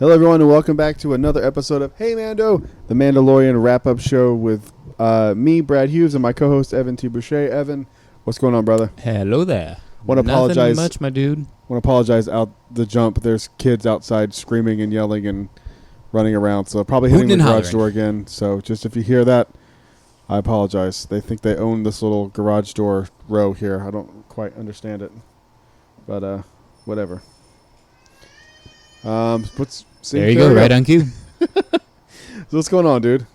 Hello, everyone, and welcome back to another episode of Hey Mando, the Mandalorian wrap-up show with me, Brad Hughes, and my co-host, Evan T. Boucher. Evan, what's going on, brother? Hello there. Want to apologize. Nothing much, my dude. Want to apologize out the jump. There's kids outside screaming and yelling and running around, so probably hitting the garage door again. So just if you hear that, I apologize. They think they own this little garage door row here. I don't quite understand it, but whatever. There you go, right on cue. So what's going on, dude?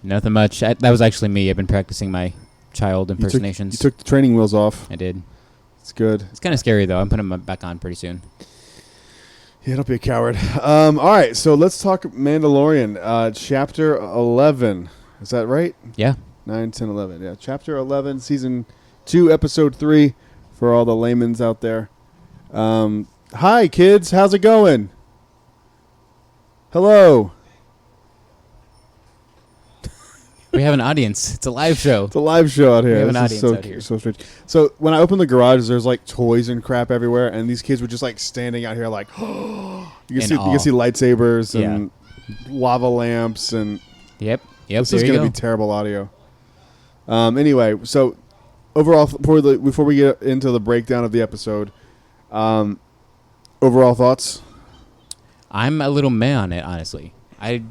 Nothing much. That was actually me. I've been practicing my child impersonations. You took the training wheels off. I did. It's good. It's kind of scary, though. I'm putting them back on pretty soon. Yeah, don't be a coward. All right, so let's talk Mandalorian. Chapter 11. Is that right? Yeah. 9, 10, 11. Yeah, Chapter 11, Season 2, Episode 3, for all the layman's out there. Hi, kids. How's it going? Hello. We have an audience. It's a live show. It's a live show out here. We have an audience out here. So strange. So when I opened the garage, there's like toys and crap everywhere, and these kids were just like standing out here, like you can see lightsabers and lava lamps and. Yep. This is going to be terrible audio. Anyway, so overall, before we get into the breakdown of the episode, overall thoughts. I'm a little meh on it, honestly. I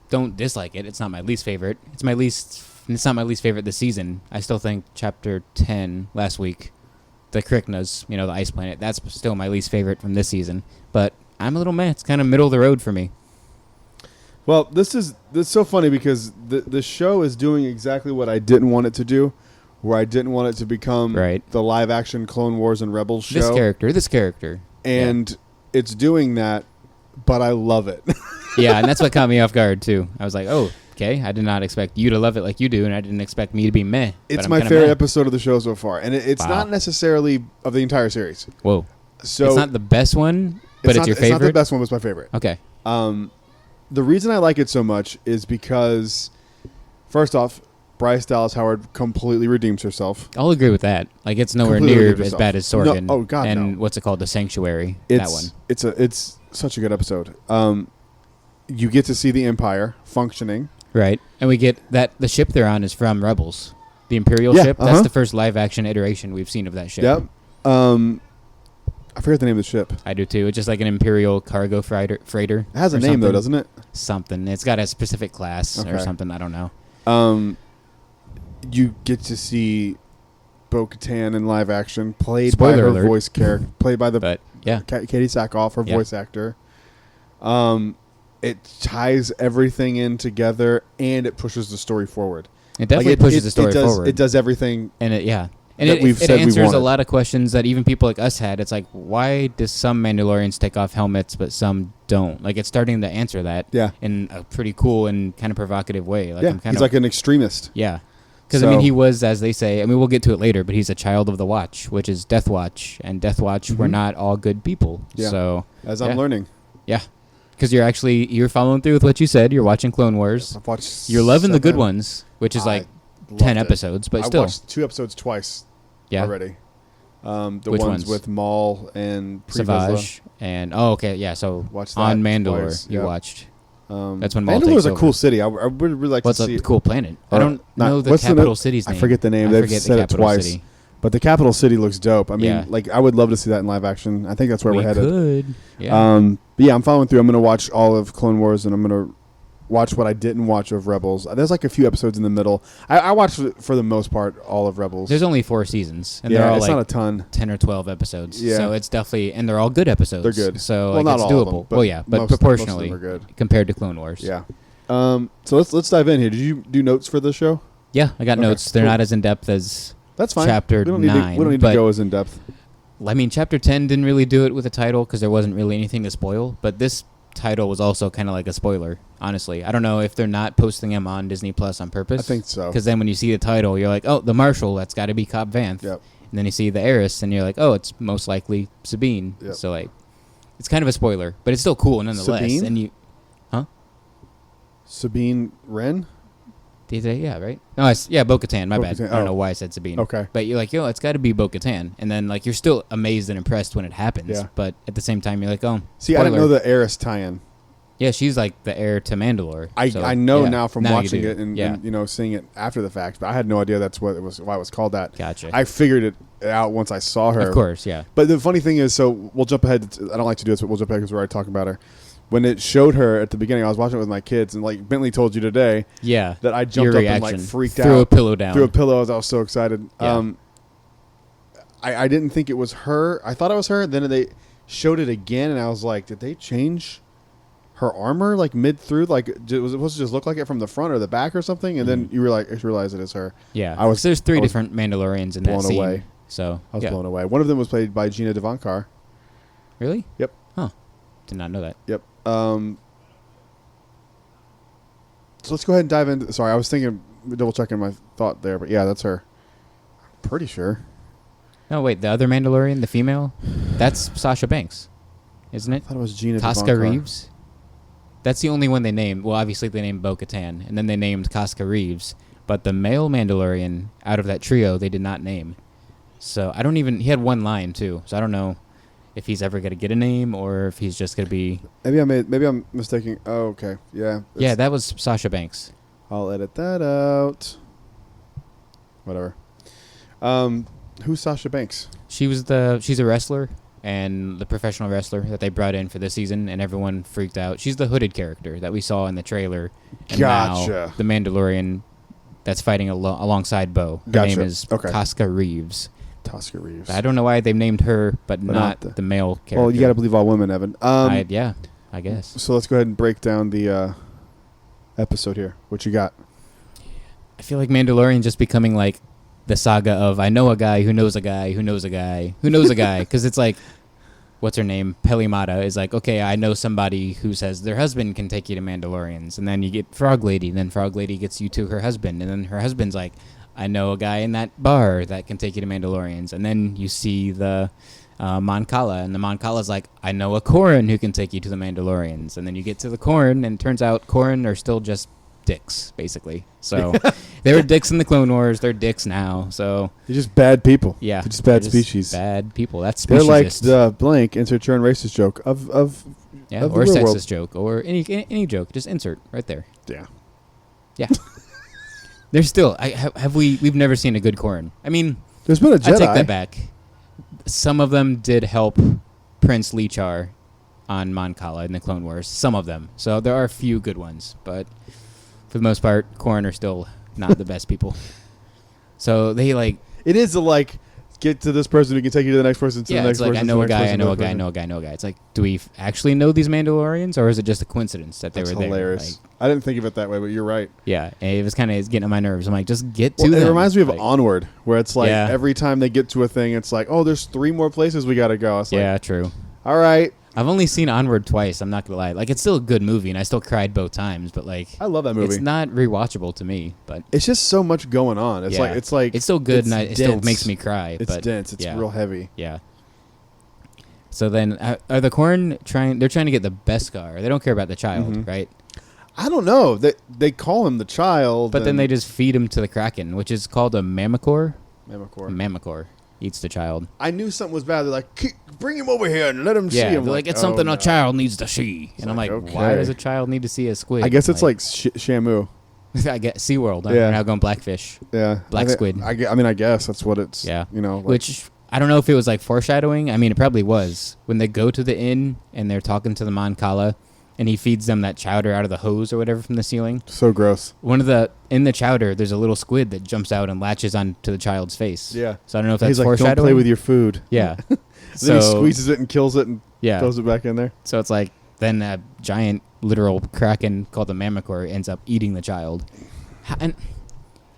don't dislike it. It's not my least favorite. It's not my least favorite this season. I still think Chapter 10 last week, the Kryknas, the ice planet, that's still my least favorite from this season. But I'm a little meh. It's kind of middle of the road for me. Well, this is so funny because the show is doing exactly what I didn't want it to do, where I didn't want it to become the live-action Clone Wars and Rebels show. This character. And it's doing that, but I love it. Yeah, and that's what caught me off guard, too. I was like, oh, okay, I did not expect you to love it like you do, and I didn't expect me to be meh. It's my favorite episode of the show so far, and it's not necessarily of the entire series. Whoa. So it's not the best one, but it's your favorite? It's not the best one, but it's my favorite. Okay. The reason I like it so much is because, first off, Bryce Dallas Howard completely redeems herself. I'll agree with that. Like, it's nowhere near as bad as Sorkin. No, oh, God, and no. What's it called? The Sanctuary. That one. It's such a good episode. You get to see the Empire functioning. Right. And we get that the ship they're on is from Rebels. The Imperial ship. That's the first live-action iteration we've seen of that ship. Yep. I forget the name of the ship. I do, too. It's just like an Imperial cargo freighter. It has a name, though, doesn't it? Something. It's got a specific class or something. I don't know. You get to see Bo-Katan in live action, played Spoiler by her alert. voice character, played by the Katie Sackhoff, her voice actor. It ties everything in together, and it pushes the story forward. It definitely pushes the story forward. It does everything. And it answers a lot of questions that even people like us had. It's like, why do some Mandalorians take off helmets but some don't? Like, it's starting to answer that in a pretty cool and kind of provocative way. Like, he's like an extremist. Yeah. Because, he was, as they say, we'll get to it later, but he's a child of the Watch, which is Death Watch. And Death Watch were not all good people. Yeah. So, as I'm learning. Yeah. Because you're following through with what you said. You're watching Clone Wars. I've watched You're loving the good ones, which is like 10 episodes, but still. I watched 2 episodes twice already. The Which ones with Maul and Savage. And, so watched that on Mandalore, twice. you watched. That's when Maul takes over. A cool city. I would really like to see it. What's a cool planet? I don't know the capital city's name. I forget the name. They've said it twice. City. But the capital city looks dope. I mean, I would love to see that in live action. I think that's where we're headed. Could. Yeah. I'm following through. I'm going to watch all of Clone Wars, and I'm going to watch what I didn't watch of Rebels. There's like a few episodes in the middle. I watched, for the most part, all of Rebels. There's only 4 seasons, and they're all not a ton. 10 or 12 episodes. Yeah. So it's definitely, and they're all good episodes. They're good. So not it's all doable. of them, but proportionally most of them are good. compared to Clone Wars. Yeah. So let's dive in here. Did you do notes for the show? Yeah, I got notes. They're not as in depth as that's fine. Chapter 9. We don't need to go as in depth. I mean, Chapter 10 didn't really do it with a title because there wasn't really anything to spoil. But this title was also kind of like a spoiler, honestly. I don't know if they're not posting them on Disney Plus on purpose. I think so. Because then when you see the title, you're like, oh, the Marshal, that's got to be Cobb Vanth. Yep. And then you see the Heiress, and you're like, oh, it's most likely Sabine. Yep. So, it's kind of a spoiler, but it's still cool nonetheless. Sabine? And Sabine Wren? Did they? Yeah, right? No, Bo-Katan. My bad. I don't know why I said Sabine. Okay. But you're like, it's got to be Bo-Katan. And then, you're still amazed and impressed when it happens. Yeah. But at the same time, you're like, oh, see, spoiler. I didn't know the Heiress tie-in. Yeah, she's like the heir to Mandalore. I know now from watching it and seeing it after the fact, but I had no idea that's what it was. Why it was called that. Gotcha. I figured it out once I saw her. Of course, yeah. But the funny thing is, so we'll jump ahead. I don't like to do this, but we'll jump ahead because we're already talking about her. When it showed her at the beginning, I was watching it with my kids, and like Bentley told you today, that I jumped up and like freaked out, threw a pillow down, threw a pillow as I was so excited. Yeah. I didn't think it was her. I thought it was her. Then they showed it again, and I was like, did they change her armor like mid through? Like, was it supposed to just look like it from the front or the back or something? And then you realize it is her. Yeah, there's three different Mandalorians in that scene. Away. So I was blown away. One of them was played by Gina Devankar. Really? Yep. Huh. Did not know that. Yep. So let's go ahead and dive into. Sorry, I was double checking my thought there, but yeah, that's her. I'm pretty sure. No, wait, the other Mandalorian, the female, that's Sasha Banks, isn't it? I thought it was Gina Casca Devankar. Reeves. That's the only one they named. Well, obviously they named Bo-Katan, and then they named Casca Reeves. But the male Mandalorian out of that trio, they did not name. So I don't even. He had one line too, so I don't know if he's ever going to get a name or if he's just going to be... Maybe I'm mistaking. Oh, okay. Yeah. Yeah, that was Sasha Banks. I'll edit that out. Whatever. Who's Sasha Banks? She's a wrestler and the professional wrestler that they brought in for this season, and everyone freaked out. She's the hooded character that we saw in the trailer. And gotcha. Now the Mandalorian that's fighting alongside Bo. Her name is Casca Reeves. Casca Reeves. I don't know why they've named her, but not the male character. Well, you got to believe all women, Evan. I guess. So let's go ahead and break down the episode here. What you got? I feel like Mandalorian just becoming like the saga of I know a guy who knows a guy who knows a guy who knows a guy, because it's like, what's her name? Pelimata is like, okay, I know somebody who says their husband can take you to Mandalorians, and then you get Frog Lady, and then Frog Lady gets you to her husband, and then her husband's like, I know a guy in that bar that can take you to Mandalorians, and then you see the Mon Cala, and the Mon Cala's like, I know a Corran who can take you to the Mandalorians, and then you get to the Corran, and it turns out Corran are still just dicks, basically. So they were dicks in the Clone Wars. They're dicks now. So they're just bad people. Yeah, they're just bad species. Bad people. That's speciesist. They're like the blank insert your own racist joke of or sexist world. Joke or any joke. Just insert right there. Yeah. There's still we've never seen a good Corran. I mean, there's been a Jedi. I take that back. Some of them did help Prince Lichar on Mon Cala in the Clone Wars. Some of them. So there are a few good ones, but for the most part, Corran are still not the best people. So they like... It is get to this person who can take you to the next person, to the next person. I know a guy, I know a guy, I know a guy, I know a guy. It's like, do we actually know these Mandalorians, or is it just a coincidence that they were there? Hilarious. I didn't think of it that way, but you're right. Yeah, and it was kind of getting on my nerves. I'm like, just get to them. It reminds me of Onward, where it's like every time they get to a thing, it's like, oh, there's 3 more places we got to go. It's like, true. All right. I've only seen Onward twice. I'm not gonna lie. Like, it's still a good movie, and I still cried both times. But like, I love that movie. It's not rewatchable to me, but it's just so much going on. It's it's still good, and it still makes me cry. It's dense. It's real heavy. Yeah. So then, are the Corran trying? They're trying to get the Beskar. They don't care about the child, right? I don't know. They call him the child, but then they just feed him to the Kraken, which is called a Mammakor. Mammakor eats the child. I knew something was bad. They're like, bring him over here and let him see him. They're like, it's something a child needs to see. And I'm like, why does a child need to see a squid? I guess it's like Shamu. I get SeaWorld. We're now going Blackfish. Yeah. Black squid. I guess that's what it's, which, I don't know if it was like foreshadowing. I mean, it probably was. When they go to the inn and they're talking to the Mon Cala, and he feeds them that chowder out of the hose or whatever from the ceiling. So gross. In the chowder, there's a little squid that jumps out and latches onto the child's face. Yeah. So I don't know if that's He's like, foreshadowing. don't play with your food. Yeah. Then he squeezes it and kills it and throws it back in there. So it's like, then a giant literal Kraken called the Mammakor ends up eating the child. And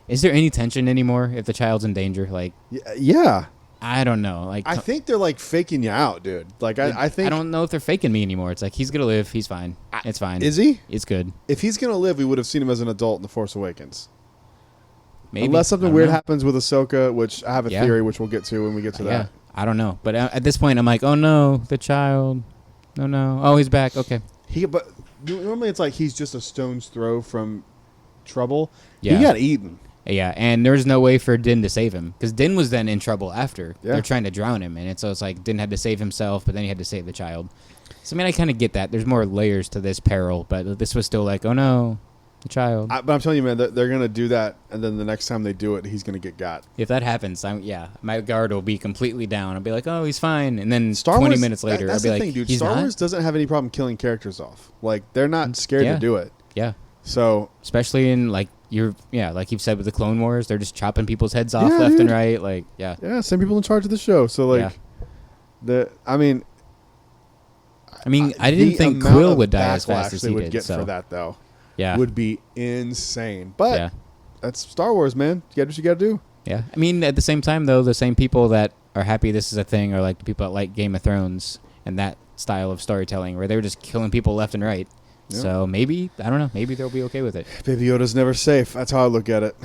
is there any tension anymore if the child's in danger? Like, yeah. I don't know. Like, I think they're like faking you out, dude. Like, I think I don't know if they're faking me anymore. It's like, he's gonna live. He's fine. It's fine. Is he? It's good. If he's gonna live, we would have seen him as an adult in The Force Awakens. Maybe. Unless something weird happens with Ahsoka, which I have a theory, which we'll get to when we get to that. I don't know, but at this point, I'm like, oh no, the child. Oh no. Oh, he's back. Okay. But normally it's like he's just a stone's throw from trouble. Yeah. He got eaten. Yeah, and there's no way for Din to save him because Din was then in trouble after. Yeah. They're trying to drown him, and so it's like Din had to save himself, but then he had to save the child. So I mean, I kind of get that. There's more layers to this peril, but this was still like, oh no, the child. But I'm telling you, man, they're gonna do that, and then the next time they do it, he's gonna get got. If that happens, my guard will be completely down. I'll be like, oh, he's fine, and then Star 20 Wars, minutes later, that's I'll be the like, thing, dude. he's Star not? Wars doesn't have any problem killing characters off. Like they're not scared to do it. Yeah. So especially in like like you've said with the Clone Wars, they're just chopping people's heads off left and right. Like yeah, same people in charge of the show. So like I mean, I didn't think Quill would die as fast as he would did. Get so. for that though, would be insane. But that's Star Wars, man. You got what you got to do. Yeah, I mean, at the same time though, the same people that are happy this is a thing are like the people that like Game of Thrones and that style of storytelling where they were just killing people left and right. Yeah. So maybe, I don't know, maybe they'll be okay with it. Baby Yoda's never safe. That's how I look at it.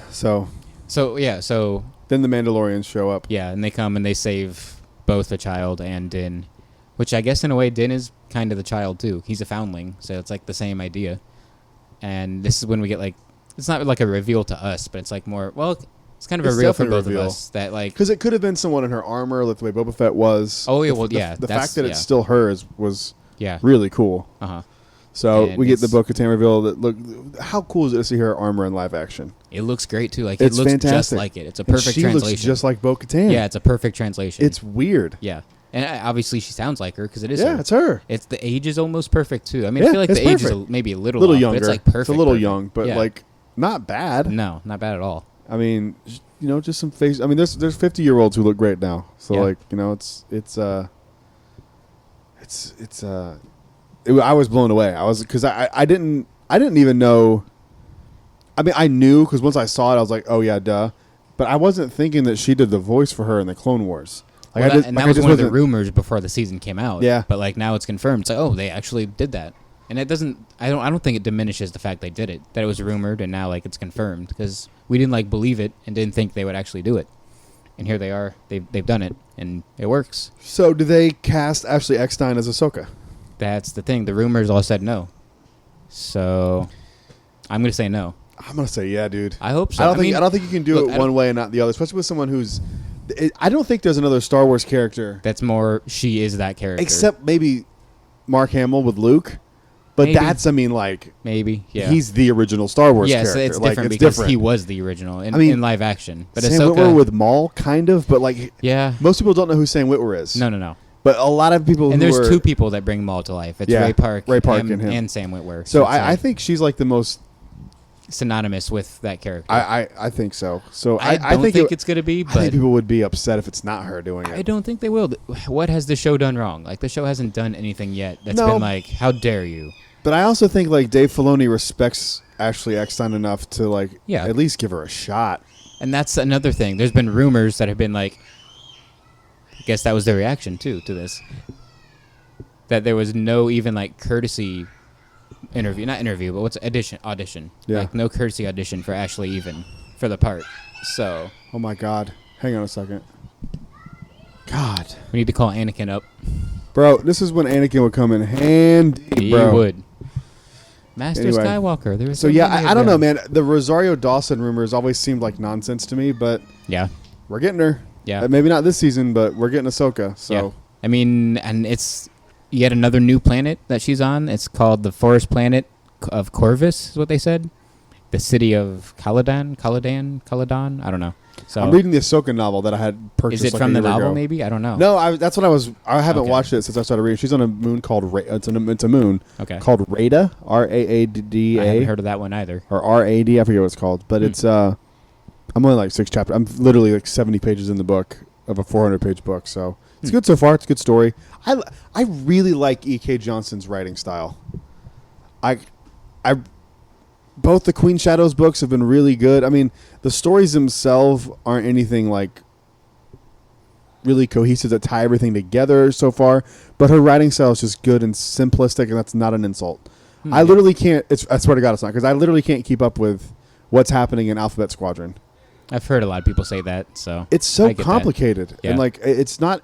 So then the Mandalorians show up. Yeah, and they come and they save both the child and Din, which I guess in a way Din is kind of the child too. He's a foundling, so it's like the same idea. And this is when we get like, it's not like a reveal to us, but it's like more, well, it's kind of a reveal for both of us. That like, because it could have been someone in her armor, like the way Boba Fett was. Oh yeah, the fact that it's still her was really cool. Uh-huh. So and we get the Bo-Katan reveal. That look, how cool is it to see her armor in live action? It looks great too. Like it looks fantastic. Just like it. It's a perfect translation. She looks just like Bo-Katan. Yeah, it's a perfect translation. It's weird. Yeah, and obviously she sounds like her because it is. Yeah, it's her. It's the age is almost perfect too. I mean, I feel like the age is maybe a little off, younger. But it's like perfect. It's a little young, but like not bad. No, not bad at all. I mean, just some face. I mean, there's 50-year-olds who look great now. So like, I was blown away. I was because I didn't even know. I mean, I knew because once I saw it, I was like, oh yeah, duh. But I wasn't thinking that she did the voice for her in the Clone Wars. Like that was one of the rumors before the season came out. Yeah. But like now it's confirmed. It's like, oh, they actually did that, and it doesn't. I don't think it diminishes the fact they did it. That it was rumored, and now like it's confirmed because we didn't like believe it and didn't think they would actually do it. And here they are. They've done it, and it works. So do they cast Ashley Eckstein as Ahsoka? That's the thing. The rumors all said no. So I'm going to say no. I'm going to say yeah, dude. I hope so. I don't think you can do it one way and not the other, especially with someone who's... I don't think there's another Star Wars character. That's more... She is that character. Except maybe Mark Hamill with Luke. But maybe, yeah. He's the original Star Wars character. Yes, it's different because he was the original in live action. But Sam Witwer with Maul, kind of, but most people don't know who Sam Witwer is. No. But a lot of people and there's two people that bring Maul to life. It's Ray Park and him. And Sam Witwer. So I think she's like the most synonymous with that character. I think so. So I don't think it's going to be. But I think people would be upset if it's not her doing it. I don't think they will. What has the show done wrong? Like the show hasn't done anything yet that's been like, how dare you? But I also think like Dave Filoni respects Ashley Eckstein enough to at least give her a shot. And that's another thing. There's been rumors that have been like, I guess that was their reaction too to this. That there was no even like courtesy not interview, but what's audition. Yeah. Like no courtesy audition for Ashley even for the part. So. Oh my God. Hang on a second. God. We need to call Anakin up. Bro, this is when Anakin would come in handy, bro. He would. Master Skywalker. There was I don't know, man. The Rosario Dawson rumors always seemed like nonsense to me, but we're getting her. Yeah. Maybe not this season, but we're getting Ahsoka. So yeah. I mean, and it's yet another new planet that she's on. It's called the forest planet of Corvus, is what they said. The city of Caladan. I don't know. So I'm reading the Ahsoka novel that I had purchased. Is it from the novel? Maybe I don't know. No, that's what I was. I haven't watched it since I started reading. She's on a moon called. It's a moon. Okay. Called Rada. Raada. I haven't heard of that one either. Or Rad. I forget what it's called, but it's. I'm only like 6 chapters. I'm literally like 70 pages in the book of a 400-page book, so it's good so far. It's a good story. I really like E.K. Johnson's writing style. Both the Queen Shadows books have been really good. I mean, the stories themselves aren't anything like really cohesive that tie everything together so far, but her writing style is just good and simplistic, and that's not an insult. I literally can't. I swear to God, it's not, because I literally can't keep up with what's happening in Alphabet Squadron. I've heard a lot of people say that, so it's so complicated, and it's not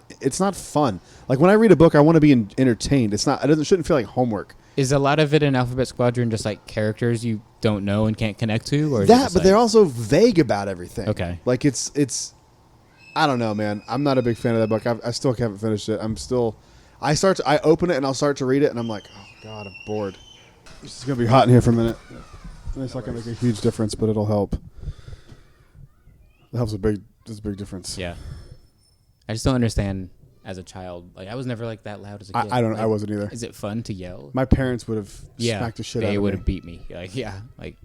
fun. Like when I read a book, I want to be entertained. Shouldn't feel like homework. Is a lot of it in Alphabet Squadron just like characters you don't know and can't connect to, or that? But they're also vague about everything. Okay, like it's. I don't know, man. I'm not a big fan of that book. I still haven't finished it. I open it and I'll start to read it, and I'm like, oh god, I'm bored. It's gonna be hot in here for a minute. It's not gonna make a huge difference, but it'll help. It helps There's a big difference. Yeah, I just don't understand. As a child, like I was never like that loud as a kid. I don't. Like, I wasn't either. Is it fun to yell? My parents would have smacked the shit out of me. They would have beat me. Like.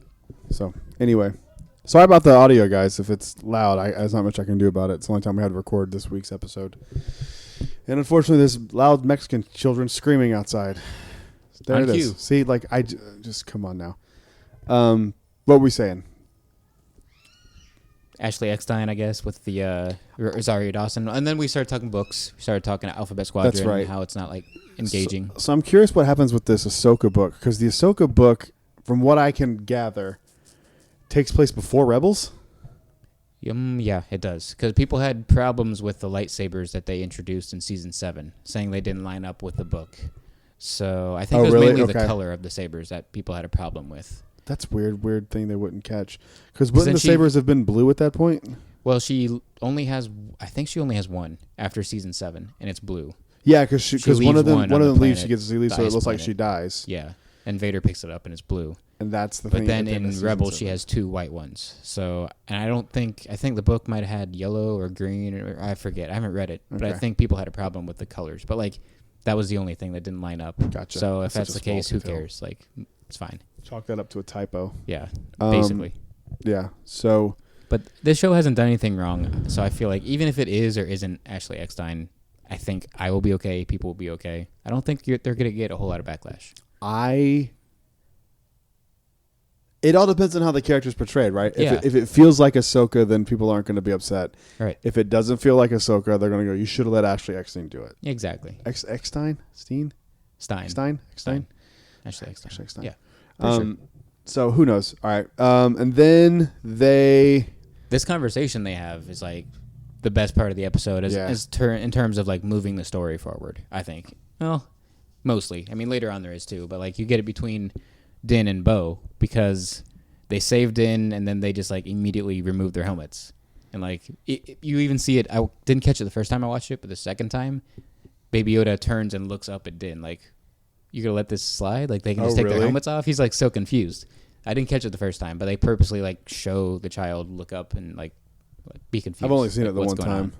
So anyway, sorry about the audio, guys. If it's loud, there's not much I can do about it. It's the only time we had to record this week's episode. And unfortunately, there's loud Mexican children screaming outside. There On it is. cue. See, like just come on now. What were we saying? Ashley Eckstein, I guess, with the Rosario Dawson. And then we started talking books. We started talking Alphabet Squadron. That's right. And how it's not, like, engaging. So I'm curious what happens with this Ahsoka book. Because the Ahsoka book, from what I can gather, takes place before Rebels? Yeah, it does. Because people had problems with the lightsabers that they introduced in Season 7, saying they didn't line up with the book. So I think it was mainly the color of the sabers that people had a problem with. That's weird thing they wouldn't catch. Because wouldn't the sabers have been blue at that point? Well, she only has one after Season 7, and it's blue. Yeah, because one of them leaves, she gets to leave, so it looks like she dies. Yeah, and Vader picks it up, and it's blue. And that's the thing. But then in Rebels, she has 2 white ones. So, and I think the book might have had yellow or green, or I forget. I haven't read it, but I think people had a problem with the colors. But like, that was the only thing that didn't line up. Gotcha. So if that's the case, who cares? Like, it's fine. Chalk that up to a typo. Yeah, basically. Yeah. So, but this show hasn't done anything wrong. So I feel like even if it is or isn't Ashley Eckstein, I think I will be okay. People will be okay. I don't think they're going to get a whole lot of backlash. It all depends on how the character's portrayed, right? Yeah. If it feels like Ahsoka, then people aren't going to be upset. Right. If it doesn't feel like Ahsoka, they're going to go, you should have let Ashley Eckstein do it. Exactly. Eckstein? Stein? Ashley Eckstein. Yeah. Sure. So who knows? All right. And then this conversation they have is like the best part of the episode in terms of like moving the story forward, I think. Well, mostly. I mean, later on there is too, but like you get it between Din and Bo because they save Din and then they just like immediately remove their helmets. And like you even see it. I didn't catch it the first time I watched it, but the second time, Baby Yoda turns and looks up at Din like, you gonna let this slide? Like they can just take their helmets off? He's like so confused. I didn't catch it the first time, but they purposely like show the child look up and like be confused. I've only seen it the one time.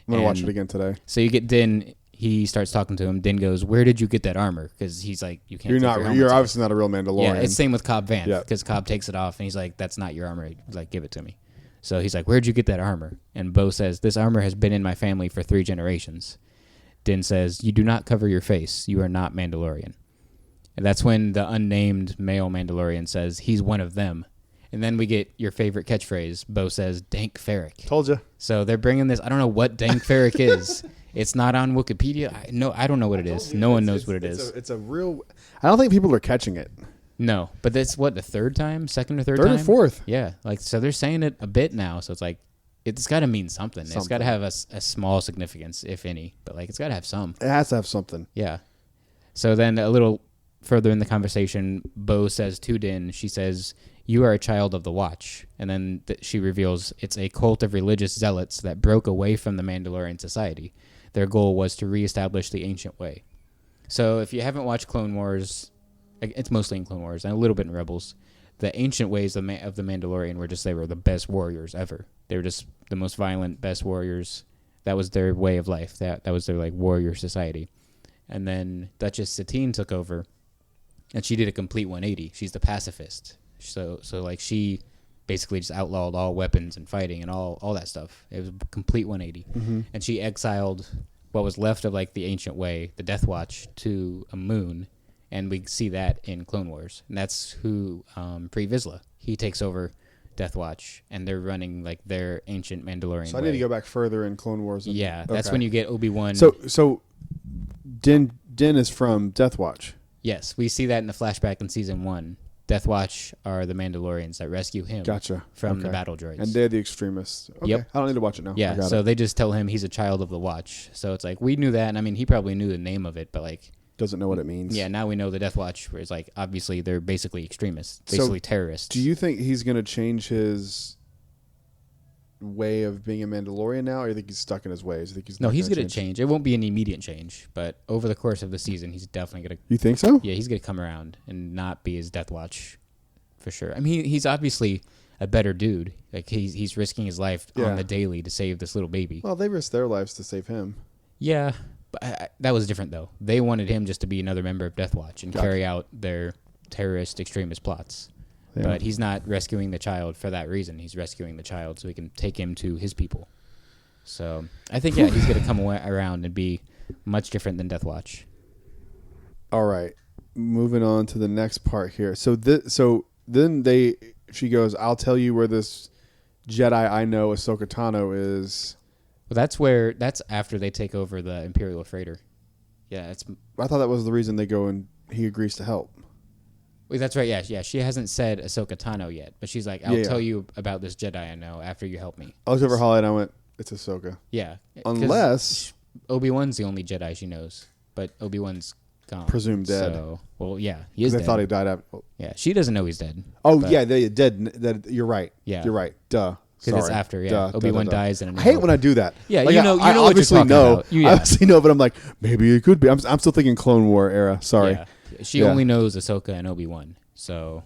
I'm gonna watch it again today. So you get Din. He starts talking to him. Din goes, "Where did you get that armor?" Because he's like, "You can't." You're obviously not a real Mandalorian. Yeah, it's same with Cobb Vanth because Cobb takes it off and he's like, "That's not your armor." He's like, "Give it to me." So he's like, "Where'd you get that armor?" And Bo says, "This armor has been in my family for 3 generations." Din says, "You do not cover your face. You are not Mandalorian." And that's when the unnamed male Mandalorian says, "He's one of them." And then we get your favorite catchphrase. Bo says, "Dank Ferric." Told you. So they're bringing this. I don't know what Dank Ferric is. It's not on Wikipedia. I don't know what it is. No one knows what it is. It's a real... I don't think people are catching it. No, but that's what, the third time? Second or third time? Third or fourth. Yeah. Like, so they're saying it a bit now. So it's like, it's got to mean something. It's got to have a small significance, if any. But like, it's got to have some. It has to have something. Yeah. So then a little further in the conversation, Bo says to Din, she says, "You are a child of the Watch." And then she reveals it's a cult of religious zealots that broke away from the Mandalorian society. Their goal was to reestablish the ancient way. So if you haven't watched Clone Wars, it's mostly in Clone Wars and a little bit in Rebels, the ancient ways of the Mandalorian were just, they were the best warriors ever. They were just the most violent, best warriors. That was their way of life. That was their like warrior society. And then Duchess Satine took over, and she did a complete 180. She's the pacifist. So like she basically just outlawed all weapons and fighting and all that stuff. It was a complete 180. Mm-hmm. And she exiled what was left of like the ancient way, the Death Watch, to a moon. And we see that in Clone Wars. And that's who, Pre Vizsla, he takes over Death Watch, and they're running like their ancient Mandalorian So I need to go back further in Clone Wars. That's when you get Obi-Wan. So Din is from Death Watch. Yes, we see that in the flashback in Season 1. Death Watch are the Mandalorians that rescue him from the battle droids. And they're the extremists. Okay. Yep. I don't need to watch it now. Yeah, so they just tell him he's a child of the Watch. So it's like, we knew that, and I mean, he probably knew the name of it, but like, Doesn't know what it means. Yeah, now we know the Death Watch, where it's like, obviously, they're basically extremists, basically terrorists. Do you think he's going to change his way of being a Mandalorian now, or do you think he's stuck in his ways? You think he's he's going to change. It won't be an immediate change, but over the course of the season, he's definitely going to... You think so? Yeah, he's going to come around and not be his Death Watch, for sure. I mean, he's obviously a better dude. Like, he's risking his life on the daily to save this little baby. Well, they risked their lives to save him. Yeah, but that was different, though. They wanted him just to be another member of Death Watch and carry out their terrorist extremist plots. Yeah. But he's not rescuing the child for that reason. He's rescuing the child so he can take him to his people. So I think, he's going to come around and be much different than Death Watch. All right. Moving on to the next part here. So then she goes, I'll tell you where this Jedi I know, Ahsoka Tano, is. Well, that's after they take over the Imperial freighter. Yeah, I thought that was the reason they go and he agrees to help. Wait, that's right. Yeah. She hasn't said Ahsoka Tano yet, but she's like, I'll tell you about this Jedi I know after you help me. I was over Holly and I went, it's Ahsoka. Yeah. Unless Obi-Wan's the only Jedi she knows, but Obi-Wan's gone. Presumed dead. So, well, yeah, he is dead. dead. I thought he died after. Yeah, she doesn't know he's dead. Oh, yeah, they're dead. You're right. Yeah. You're right. Duh. Because it's after, Obi-Wan dies. I hate when I do that. Yeah, like, you know I what obviously you're talking about. I obviously know, but I'm like, maybe it could be. I'm still thinking Clone War era. Sorry. Yeah. She only knows Ahsoka and Obi-Wan, so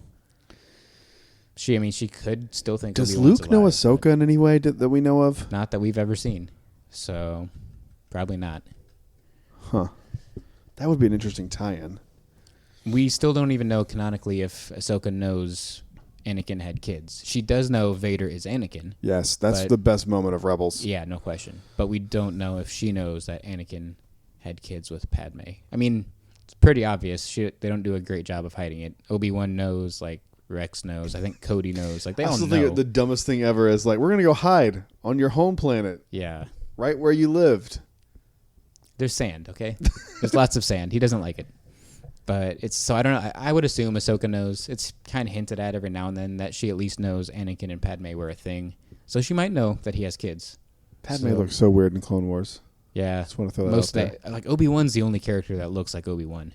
she could still think. Does Obi-Wan's Luke know alive, Ahsoka in any way that we know of? Not that we've ever seen, so probably not. Huh. That would be an interesting tie-in. We still don't even know canonically if Ahsoka knows Anakin had kids. She does know Vader is Anakin. Yes, that's the best moment of Rebels. Yeah, no question. But we don't know if she knows that Anakin had kids with Padme. I mean, it's pretty obvious. They don't do a great job of hiding it. Obi-Wan knows, like Rex knows. I think Cody knows. Like, they all know. I still think the dumbest thing ever is like, we're going to go hide on your home planet. Yeah. Right where you lived. There's sand, okay? There's lots of sand. He doesn't like it. But I don't know. I would assume Ahsoka knows. It's kind of hinted at every now and then that she at least knows Anakin and Padme were a thing. So she might know that he has kids. Padme looks so weird in Clone Wars. Yeah. Just want to throw that out there. Like, Obi-Wan's the only character that looks like Obi-Wan.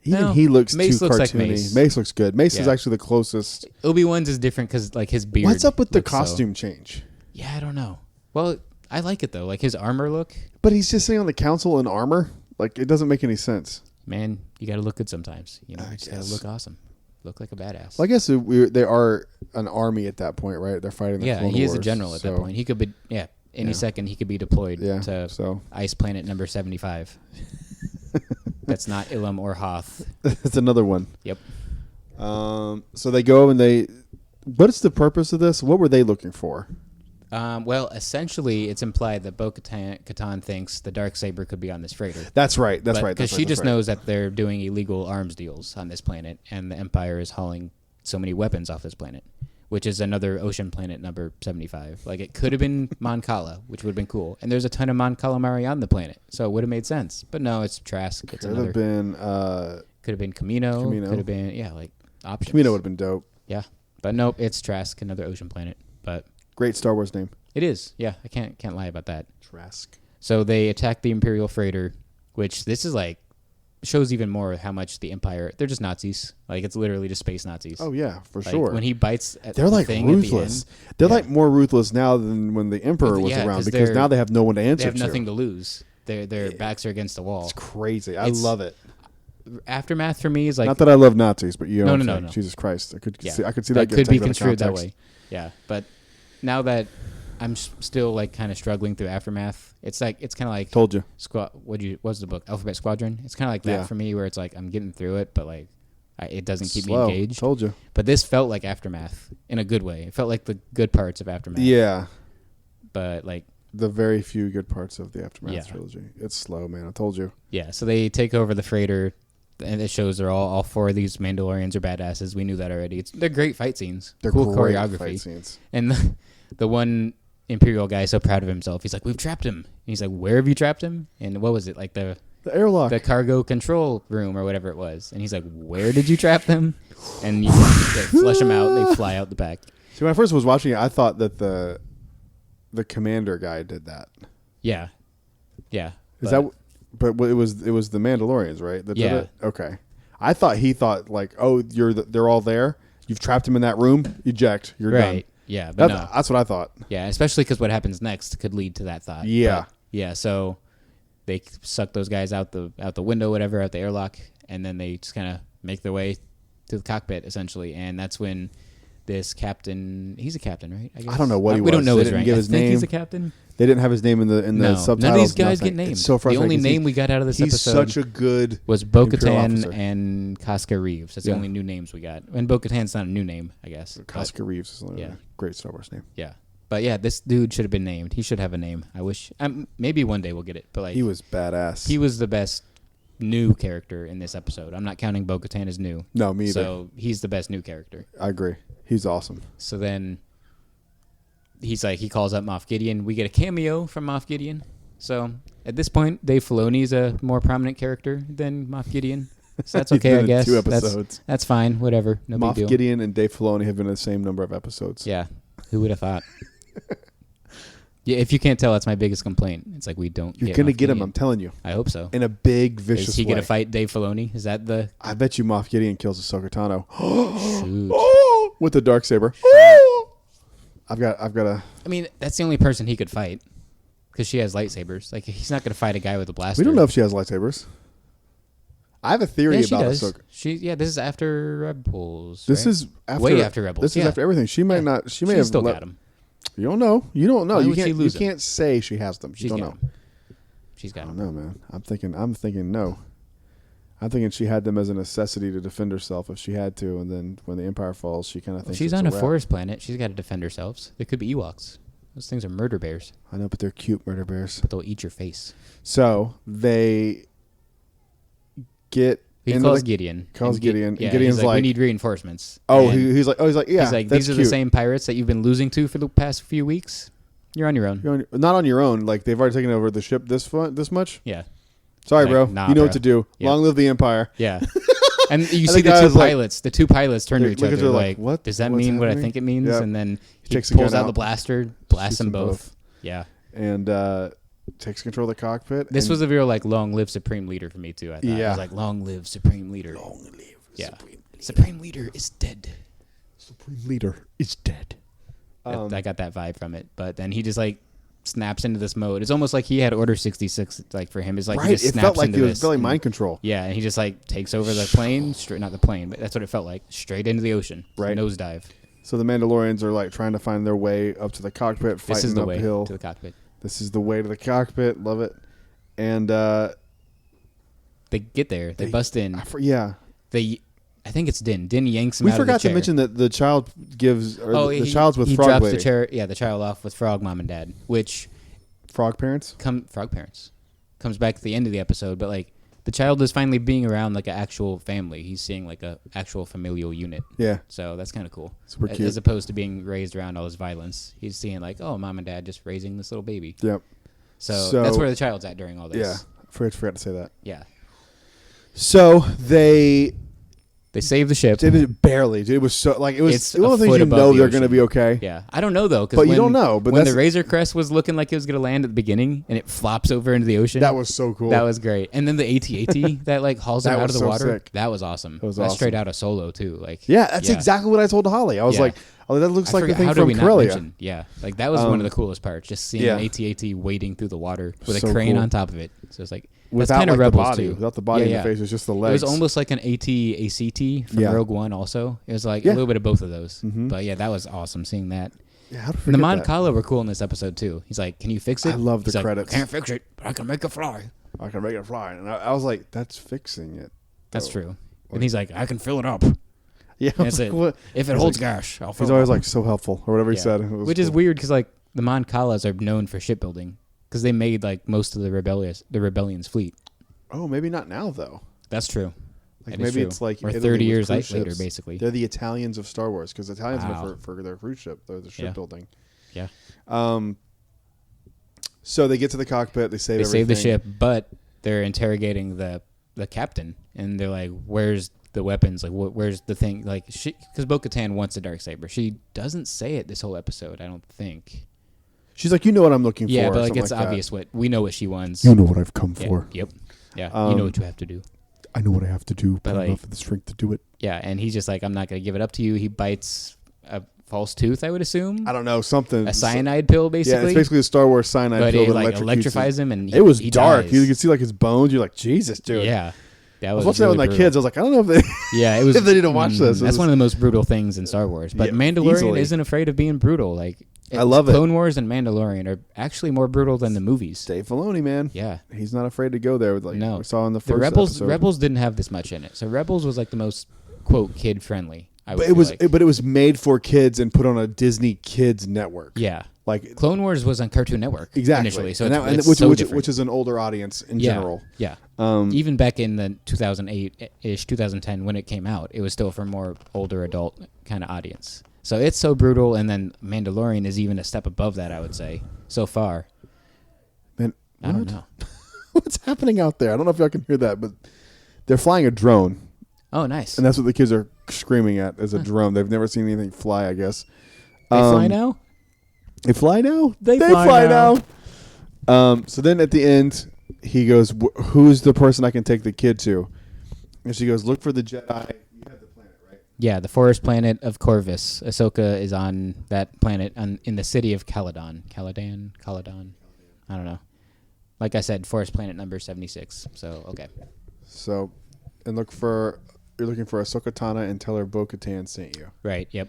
Even he looks Mace too looks cartoony. Like Mace. Mace looks good. Mace is actually the closest. Obi-Wan's is different because, like, his beard. What's up with the costume change? Yeah, I don't know. Well, I like it, though. Like, his armor look. But he's just sitting on the council in armor? Like, it doesn't make any sense. Man, you got to look good sometimes. You just got to look awesome. Look like a badass. Well, I guess they are an army at that point, right? They're fighting the Clone Wars. Yeah, he is a general at that point. He could be, any second he could be deployed to Ice Planet number 75. That's not Ilum or Hoth. That's another one. Yep. So they go and what's the purpose of this? What were they looking for? Well, essentially, it's implied that Bo-Katan thinks the Darksaber could be on this freighter. That's right. Because she just knows that they're doing illegal arms deals on this planet, and the Empire is hauling so many weapons off this planet, which is another ocean planet number 75. Like, it could have been Mon Cala, which would have been cool. And there's a ton of Mon Calamari on the planet, so it would have made sense. But no, it's Trask. Could have been Camino. Could have been, like, options. Camino would have been dope. Yeah. But nope, it's Trask, another ocean planet. But great Star Wars name. It is. Yeah, I can't lie about that. Trask. So they attack the Imperial freighter, which this is like shows even more how much the Empire, they're just Nazis. Like, it's literally just space Nazis. Oh yeah, for sure. When he bites at they're like thing ruthless. At the end, they're like more ruthless now than when the Emperor was around, because now they have no one to answer to. They have nothing to lose. Their backs are against the wall. It's crazy. I love it. Aftermath for me is like, not that I love Nazis, but you know, no. Jesus Christ, I could see that could be construed that way. Yeah, but now that I'm still like kind of struggling through Aftermath, it's kind of like told you. What's the book? Alphabet Squadron. It's kind of like that for me, where it's like I'm getting through it, but like it doesn't keep me engaged. Told you. But this felt like Aftermath in a good way. It felt like the good parts of Aftermath. Yeah. But like the very few good parts of the Aftermath trilogy. It's slow, man. I told you. Yeah. So they take over the freighter. And it shows they're all four of these Mandalorians are badasses. We knew that already. They're great fight scenes. They're cool great choreography. Fight scenes. And the one Imperial guy is so proud of himself. He's like, "We've trapped him." And he's like, "Where have you trapped him?" And what was it? Like the airlock, the cargo control room or whatever it was. And he's like, "Where did you trap them?" And you flush them out. They fly out the back. See, when I first was watching it, I thought that the commander guy did that. Yeah. Is that But it was the Mandalorians, right? That did it? Okay. I thought he thought like, oh, they're all there. You've trapped him in that room. Eject. You're done. Yeah, but no. That's what I thought. Yeah, especially because what happens next could lead to that thought. Yeah. But, yeah. So they suck those guys out the window, whatever, out the airlock, and then they just kind of make their way to the cockpit essentially, and that's when this captain, he's a captain, right? I guess. I don't know what he was. We don't know they his didn't rank. Give his name. He's a captain. They didn't have his name in the subtitles. None of these guys get Nothing. named. It's so frustrating. The only name we got out of this he's episode such a good was Bo-Katan and Casca Reeves. That's the only new names we got. And Bo-Katan's not a new name, I guess. Casca Reeves is a great Star Wars name. Yeah. But yeah, this dude should have been named. He should have a name. I wish. Maybe one day we'll get it. But like, he was badass. He was the best new character in this episode. I'm not counting Bo-Katan as new. No, me either. So he's the best new character. I agree. He's awesome. So then he's like, he calls up Moff Gideon. We get a cameo from Moff Gideon. So at this point, Dave Filoni's a more prominent character than Moff Gideon. So that's okay, I guess. 2 episodes. That's fine. Whatever. No big deal. Moff Gideon and Dave Filoni have been in the same number of episodes. Yeah. Who would have thought? Yeah, if you can't tell, that's my biggest complaint. It's like we don't. You're gonna get him. I'm telling you. I hope so. In a big vicious way. Is he gonna fight Dave Filoni? Is that the? I bet you Moff Gideon kills Ahsoka Tano. Shoot. With the Darksaber. I've got a. I mean, that's the only person he could fight because she has lightsabers. Like he's not gonna fight a guy with a blaster. We don't know if she has lightsabers. I have a theory about Ahsoka. This is after Rebels. This right? is after, way after Rebels. This is after everything. She might not. She may have still got him. You don't know. You don't know. Why You would she lose You can't say she has them. You don't know. She's got I them. don't know, man. I'm thinking no. I'm thinking she had them as a necessity to defend herself if she had to, and then when the Empire falls, she kind of thinks she's on a forest planet. She's got to defend herself. There could be Ewoks. Those things are murder bears. I know, but they're cute murder bears. But they'll eat your face. So they get. He calls Gideon. Gideon. Yeah, Gideon's like, we need reinforcements. Oh, he's like, yeah. He's like, these are the same pirates that you've been losing to for the past few weeks. You're on your own. Not on your own. Like they've already taken over the ship this much. Yeah. Sorry, like, bro. Nah, you know bro. what to do. Yeah. Long live the Empire. Yeah. And you see the two pilots. The two pilots turn to each other like, what? Does that mean what I think it means? Yep. And then he pulls out the blaster, blasts them both. Yeah. And takes control of the cockpit. This was a real like long live Supreme Leader for me too. I thought it was like long live Supreme Leader. Long live. Yeah. Supreme Leader is dead. Supreme Leader is dead. I got that vibe from it. But then he just like snaps into this mode. It's almost like he had Order 66 like for him. It's like he just it snaps felt like into it was this really mind control. Yeah, and he just like takes over the plane, not the plane, but that's what it felt like. Straight into the ocean. Right. Nosedive. So the Mandalorians are like trying to find their way up to the cockpit, fighting This is the uphill. way to the cockpit. This is the way to the cockpit. Love it. And they get there. They bust in. I think it's Din. Din yanks him out of the chair. We forgot to mention that the child gives... the child's with he Frog drops Lady. the chair. Yeah, the child off with Frog Mom and Dad, which... Frog parents? Frog parents. Comes back at the end of the episode, but like the child is finally being around like an actual family. He's seeing like a actual familial unit. Yeah. So that's kind of cool. Super cute. As opposed to being raised around all this violence. He's seeing like, oh, Mom and Dad just raising this little baby. Yep. So that's where the child's at during all this. Yeah. Forgot to say that. Yeah. So they save the ship. Barely, dude. It was so like it was. It's one of the things they're going to be okay. Yeah, I don't know though. But you don't know. But when the Razor Crest was looking like it was going to land at the beginning and it flops over into the ocean, that was so cool. That was great. And then the AT-AT that like hauls it out of the water. Sick. That was awesome. That was That's awesome. straight out of Solo too. Like that's exactly what I told Holly. I was like, oh, that looks like the thing from Corellia. Yeah, like that was one of the coolest parts. Just seeing an AT-AT wading through the water with a crane on top of it. So it's like. Without kind of like, Rebels the body, too. Without the body in the face, it was just the legs. It was almost like an AT-ACT from Rogue One also. It was like a little bit of both of those. Mm-hmm. But yeah, that was awesome seeing that. Yeah, how to forget the Mon Cala were cool in this episode too. He's like, can you fix it? I love the He's credits. Like, can't fix it, but I can make it fly. I can make it fly. And I was like, that's fixing it. That's true. And he's like, I can fill it up. Yeah. That's it. What? If it holds gas, I'll fill it up. He's always like so helpful or whatever he said. Which is weird because like the Mon Calas are known for shipbuilding because they made like most of the rebellion's fleet. Oh, maybe not now though. That's true. Like maybe it's like or 30 years later, basically. They're the Italians of Star Wars because Italians know for their cruise ship, the shipbuilding. Yeah. So they get to the cockpit. They save the ship, but they're interrogating the captain, and they're like, "Where's the weapons? Like, where's the thing? Like, because Bo-Katan wants a Darksaber. She doesn't say it this whole episode. I don't think. She's like, you know what I'm looking for. Yeah, but like it's obvious what we know what she wants. You know what I've come for. Yep. Yeah, you know what you have to do. I know what I have to do, but I don't like, have the strength to do it. Yeah, and he's just like, I'm not going to give it up to you. He bites a false tooth, I would assume. I don't know, something. A cyanide pill, basically. Yeah, it's basically a Star Wars cyanide pill that like electrifies him, and it was he dark. dies. You could see like his bones. You're like, Jesus, dude. Yeah. I was watching that with my kids. I was like, I don't know if they, it was, if they need to watch this. That's one of the most brutal things in Star Wars. But Mandalorian isn't afraid of being brutal. Like, I love it. Clone Wars and Mandalorian are actually more brutal than the movies. Dave Filoni, man. Yeah. He's not afraid to go there. With we saw in the first Rebels. episode. Rebels didn't have this much in it. So Rebels was like the most, quote, kid-friendly. But it was made for kids and put on a Disney Kids network. Yeah. Like Clone Wars was on Cartoon Network initially, so which is an older audience in general. Yeah. Even back in the 2008-ish, 2010 when it came out, it was still for more older adult kind of audience. So it's so brutal, and then Mandalorian is even a step above that, I would say, so far. Man, I don't know. What's happening out there? I don't know if y'all can hear that, but they're flying a drone. Oh, nice. And that's what the kids are screaming at, as a drone. They've never seen anything fly, I guess. They fly now? They fly now? They fly now. So then at the end, he goes, who's the person I can take the kid to? And she goes, look for the Jedi. You have the planet, right? Yeah, the forest planet of Corvus. Ahsoka is on that planet in the city of Caladan. Caladan? I don't know. Like I said, forest planet number 76. So, okay. So, and you're looking for Ahsoka Tano and tell her Bo-Katan sent you. Right, yep.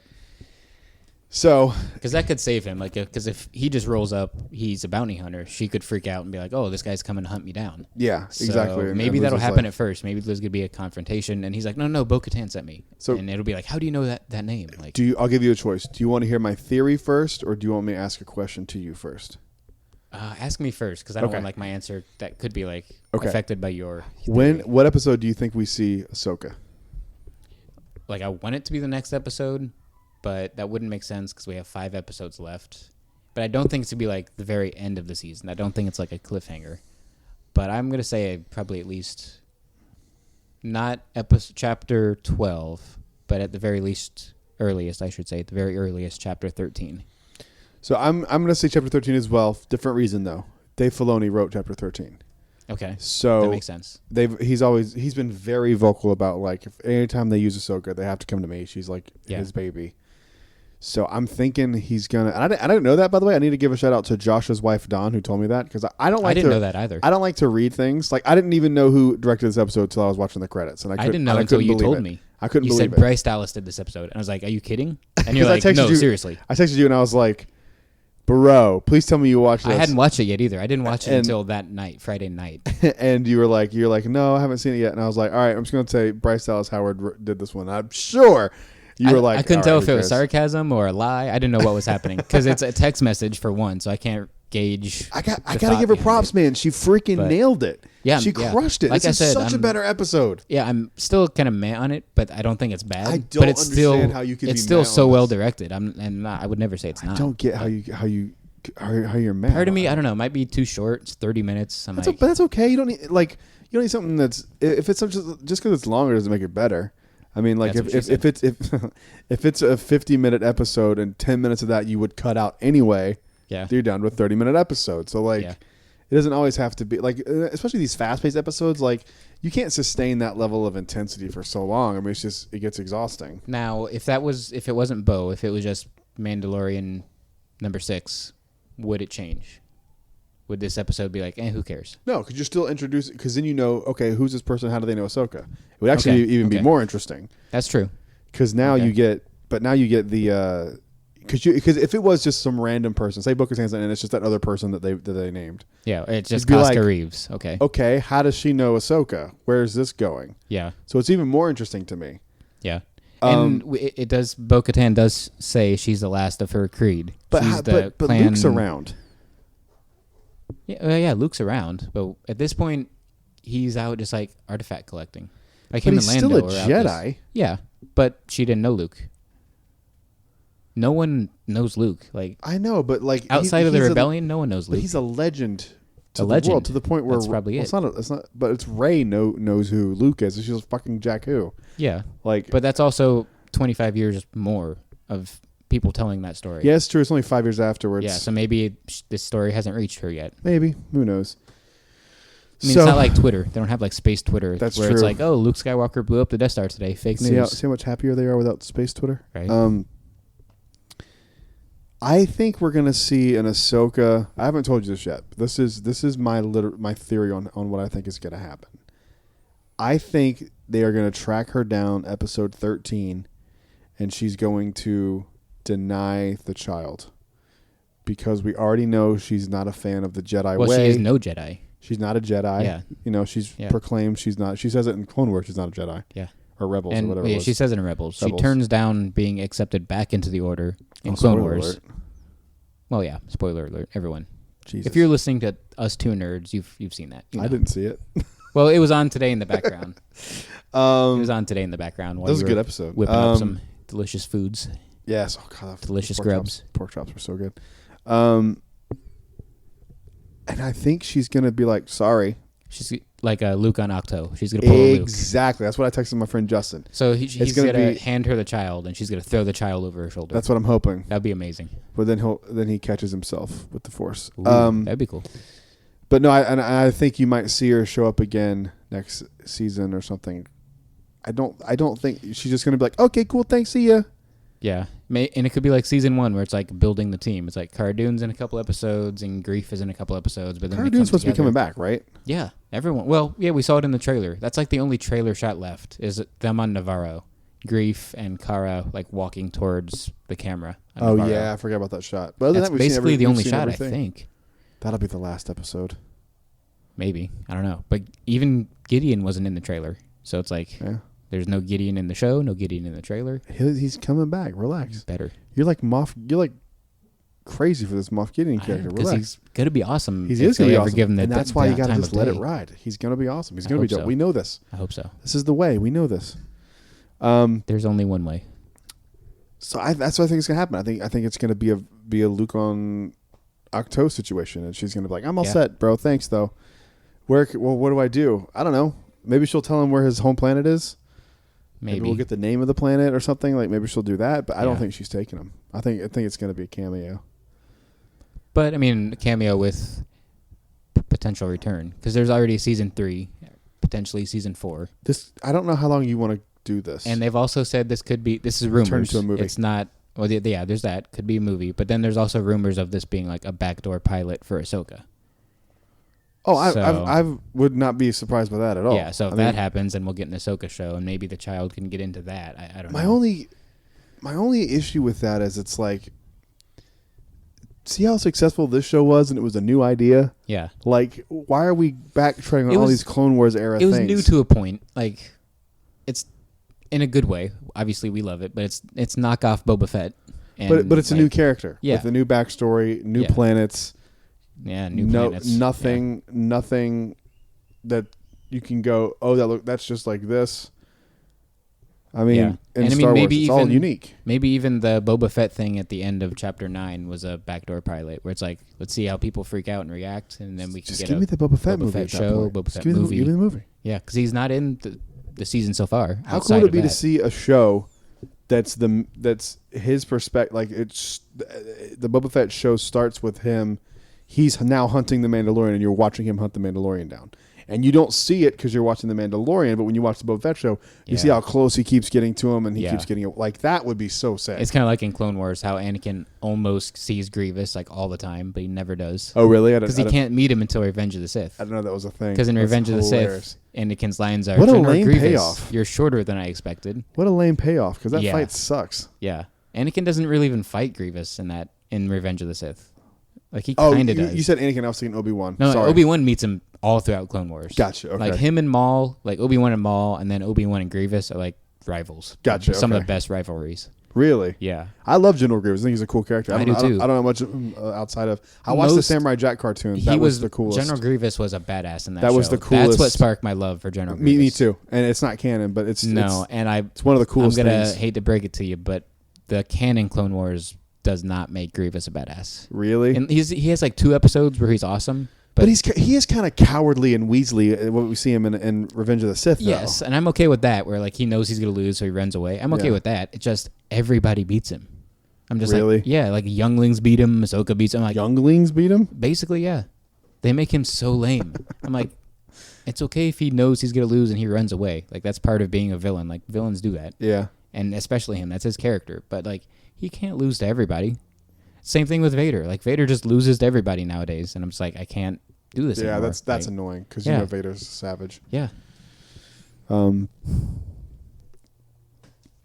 So, because that could save him, because if he just rolls up, he's a bounty hunter. She could freak out and be like, "Oh, this guy's coming to hunt me down." Yeah, so exactly. Maybe that'll happen at first. Maybe there's gonna be a confrontation, and he's like, "No, Bo-Katan sent me." So, and it'll be like, "How do you know that name?" Like, I'll give you a choice. Do you want to hear my theory first, or do you want me to ask a question to you first? Ask me first, because I don't want my answer that could be affected by your theory. What episode do you think we see Ahsoka? I want it to be the next episode. But that wouldn't make sense because we have 5 episodes left. But I don't think it's going to be the very end of the season. I don't think it's a cliffhanger. But I'm going to say probably at least not chapter 12, but at the very earliest, I should say, at the very earliest, chapter 13. So I'm going to say chapter 13 as well. Different reason, though. Dave Filoni wrote chapter 13. Okay. So that makes sense. He's been very vocal about if anytime they use Ahsoka, they have to come to me. She's his baby. So I'm thinking he's gonna. And I didn't know that, by the way. I need to give a shout out to Josh's wife Dawn, who told me that, because I didn't know that either. I don't like to read things. I didn't even know who directed this episode until I was watching the credits, and I didn't know until you told me. I couldn't believe it. You said Bryce Dallas did this episode, and I was like, "Are you kidding?" And you're like, "No, seriously." I texted you and I was like, "Bro, please tell me you watched this." I hadn't watched it yet either. I didn't watch it until that night, Friday night. And you're like, "No, I haven't seen it yet." And I was like, "All right, I'm just gonna say Bryce Dallas Howard did this one. I'm sure." You were like, I couldn't tell if it was sarcasm or a lie. I didn't know what was happening because it's a text message for one, so I can't gauge. I gotta give her props, man. She freaking nailed it. Yeah, she crushed it. This is such a better episode. Yeah, I'm still kind of mad on it, but I don't think it's bad. I don't understand how you could. It's still so well directed. I would never say it's not. I don't get how you're mad. Part of me, I don't know, it might be too short. It's 30 minutes. But that's okay. You don't need something that's if it's just because it's longer doesn't make it better. I mean, if it's a 50-minute episode and 10 minutes of that you would cut out anyway, you're done with 30-minute episodes. So it doesn't always have to be especially these fast-paced episodes. You can't sustain that level of intensity for so long. I mean, it gets exhausting. Now, if it wasn't Bo, if it was just Mandalorian number 6, would it change? Would this episode be who cares? No, because you're still introducing, because then okay, who's this person? How do they know Ahsoka? It would actually even be more interesting. That's true. Because now you get the, because if it was just some random person, say Bo-Katan, and it's just that other person that they named. Yeah, it's just Casca Reeves. Okay. Okay, how does she know Ahsoka? Where is this going? Yeah. So it's even more interesting to me. Yeah. And it does. Bo-Katan does say she's the last of her creed. But Luke's around. Yeah, Luke's around, but at this point, he's out just artifact collecting. But he's still a Jedi. Yeah, but she didn't know Luke. No one knows Luke. I know, but outside of the rebellion, no one knows Luke. But he's a legend to the world, to the point where that's probably it. It's not. But it's Rey knows who Luke is. She's fucking Jakku. Yeah, but that's also 25 years more of people telling that story. Yeah, it's true. It's only 5 years afterwards. Yeah, so maybe this story hasn't reached her yet. Maybe. Who knows? I mean, it's not like Twitter. They don't have like space Twitter. That's where true. It's like, oh, Luke Skywalker blew up the Death Star today. Fake news. See how much happier they are without space Twitter? Right. I think we're gonna see an Ahsoka. I haven't told you this yet. But this is my theory on what I think is gonna happen. I think they are gonna track her down episode 13, and she's going to deny the child because we already know she's not a fan of the Jedi way. Well, she is no Jedi. She's not a Jedi. Yeah. She's proclaimed she's not. She says it in Clone Wars. She's not a Jedi. Yeah. Or Rebels and, or whatever. Yeah, it was. she says it in Rebels. Rebels. She turns down being accepted back into the Order in Clone Wars. Alert. Well, yeah. Spoiler alert, everyone. Jesus. If you're listening to us two nerds, you've seen that. I didn't see it. Well, it was on today in the background. It was on today in the background. That was a good episode. Whipping up some delicious foods. Yes. Oh God. Delicious grubs. Pork chops were so good. And I think she's gonna be like, sorry. She's like a Luke on Octo. She's gonna pull a Luke. Exactly. That's what I texted my friend Justin. So he's gonna hand her the child, and she's gonna throw the child over her shoulder. That's what I'm hoping. That'd be amazing. But then he catches himself with the Force. Ooh, that'd be cool. But no, I think you might see her show up again next season or something. I don't think she's just gonna be like, okay, cool, thanks, see ya. Yeah, and it could be like season 1 where it's like building the team. It's like Cara Dune's in a couple episodes and Grief is in a couple episodes. But then Cara Dune's supposed to be coming back, right? Yeah, everyone. Well, yeah, we saw it in the trailer. That's like the only trailer shot left is them on Navarro, Grief and Cara like walking towards the camera. Oh Navarro. Yeah, I forgot about that shot. But that's basically the only shot, I think. That'll be the last episode. Maybe, I don't know. But even Gideon wasn't in the trailer, so it's like. Yeah. There's no Gideon in the show, no Gideon in the trailer. He's coming back. Relax. Better. You're like crazy for this Moff Gideon character. Relax. Because he's gonna be awesome. He is gonna be awesome. Give him and that's why you gotta just let it ride. He's gonna be awesome. He's gonna be dope. So. We know this. I hope so. This is the way. We know this. There's only one way. So that's what I think is gonna happen. I think it's gonna be a Luke on Octo situation, and she's gonna be like, "I'm all set, bro. Thanks, though." What do I do? I don't know. Maybe she'll tell him where his home planet is. Maybe we'll get the name of the planet or something. Like maybe she'll do that, but I don't think she's taking him. I think it's going to be a cameo. But I mean, a cameo with potential return because there's already season 3, potentially season 4. I don't know how long you want to do this. And they've also said this is rumors. Turn to a movie. It's not. Well, yeah, there's that. Could be a movie, but then there's also rumors of this being like a backdoor pilot for Ahsoka. Oh, I would not be surprised by that at all. Yeah, so if that happens, then we'll get an Ahsoka show, and maybe the child can get into that. I don't know. My only issue with that is it's like, see how successful this show was, and it was a new idea? Yeah. Like, why are we backtracking on all these Clone Wars era things? It was new to a point. Like, it's in a good way. Obviously, we love it, but it's knockoff Boba Fett. And but it's a new character. Yeah. With a new backstory, new planets. Yeah, new planets. Nothing that you can go, oh, that's just like this. I mean, in Star Wars, it's all unique. Maybe even the Boba Fett thing at the end of Chapter 9 was a backdoor pilot, where it's like, let's see how people freak out and react, and then we can just give me the Boba Fett movie show, Boba Fett movie. Give me the movie. Yeah, because he's not in the season so far. How cool would it be to see a show that's his perspective? Like it's the Boba Fett show starts with him. He's now hunting the Mandalorian, and you're watching him hunt the Mandalorian down. And you don't see it because you're watching the Mandalorian, but when you watch the Boba Fett show, you see how close he keeps getting to him, and he keeps getting it. Like, that would be so sad. It's kind of like in Clone Wars, how Anakin almost sees Grievous like all the time, but he never does. Oh, really? Because he can't meet him until Revenge of the Sith. I didn't know that was a thing. Because in Revenge of the Sith, Anakin's lines are, what a lame payoff. You're shorter than I expected. What a lame payoff, because that fight sucks. Yeah. Anakin doesn't really even fight Grievous in Revenge of the Sith. Like, he kind of does. You said Anakin, I was thinking Obi-Wan. No, Obi-Wan meets him all throughout Clone Wars. Gotcha, okay. Like, him and Maul, like Obi-Wan and Maul, and then Obi-Wan and Grievous are, like, rivals. Gotcha, Some of the best rivalries. Really? Yeah. I love General Grievous. I think he's a cool character. I do, too. I don't know much outside of... I watched the Samurai Jack cartoon. That was the coolest. General Grievous was a badass in that show. That was the coolest. That's what sparked my love for General Grievous. Me too. And it's not canon, but it's... No, it's one of the coolest things. I'm going to hate to break it to you, but the canon Clone Wars does not make Grievous a badass. Really? And he has like 2 episodes where he's awesome. But he is kind of cowardly and weaselly when we see him in Revenge of the Sith. Yes, and I'm okay with that, where like he knows he's going to lose, so he runs away. I'm okay with that. It's just everybody beats him. I'm just like, like younglings beat him, Ahsoka beats him. Like, younglings beat him? Basically, yeah. They make him so lame. I'm like, It's okay if he knows he's gonna lose and he runs away. Like that's part of being a villain. Like villains do that. Yeah. And especially him. That's his character. But like he can't lose to everybody. Same thing with Vader. Like Vader just loses to everybody nowadays, and I'm just like, I can't do this anymore. Yeah, that's annoying because you know Vader's a savage. Yeah.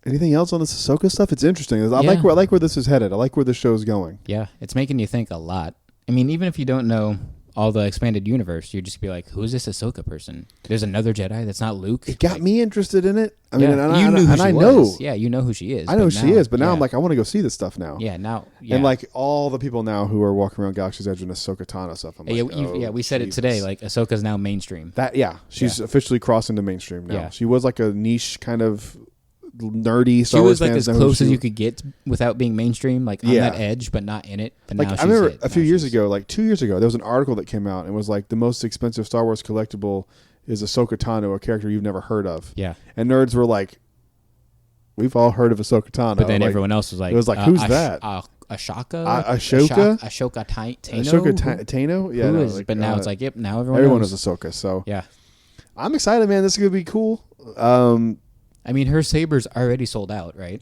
Anything else on this Ahsoka stuff? It's interesting. I like where this is headed. I like where the show's going. Yeah, it's making you think a lot. I mean, even if you don't know all the expanded universe, you just be like, who is this Ahsoka person? There's another Jedi that's not Luke. It got me interested in it. I mean, you knew who she was. know. Yeah, you know who she is. I know who she is, but now I'm like, I want to go see this stuff now. Yeah, now. Yeah. And like all the people now who are walking around Galaxy's Edge and Ahsoka Tano stuff. I'm like, we said it today. Like Ahsoka's now mainstream. She's officially crossing to mainstream now. Yeah. She was like a niche kind of nerdy Star Wars. She was like as close as you could get without being mainstream, like on that edge, but not in it. But like now I remember a few years ago, like 2 years ago, there was an article that came out and was like the most expensive Star Wars collectible is Ahsoka Tano, a character you've never heard of. Yeah, and nerds were like, we've all heard of Ahsoka Tano, but then everyone else was like, it was like, who's that? Ashoka Tano. Yeah, but now it's like, yep, now everyone knows Ahsoka. So yeah, I'm excited, man. This is gonna be cool. I mean, her saber's already sold out, right?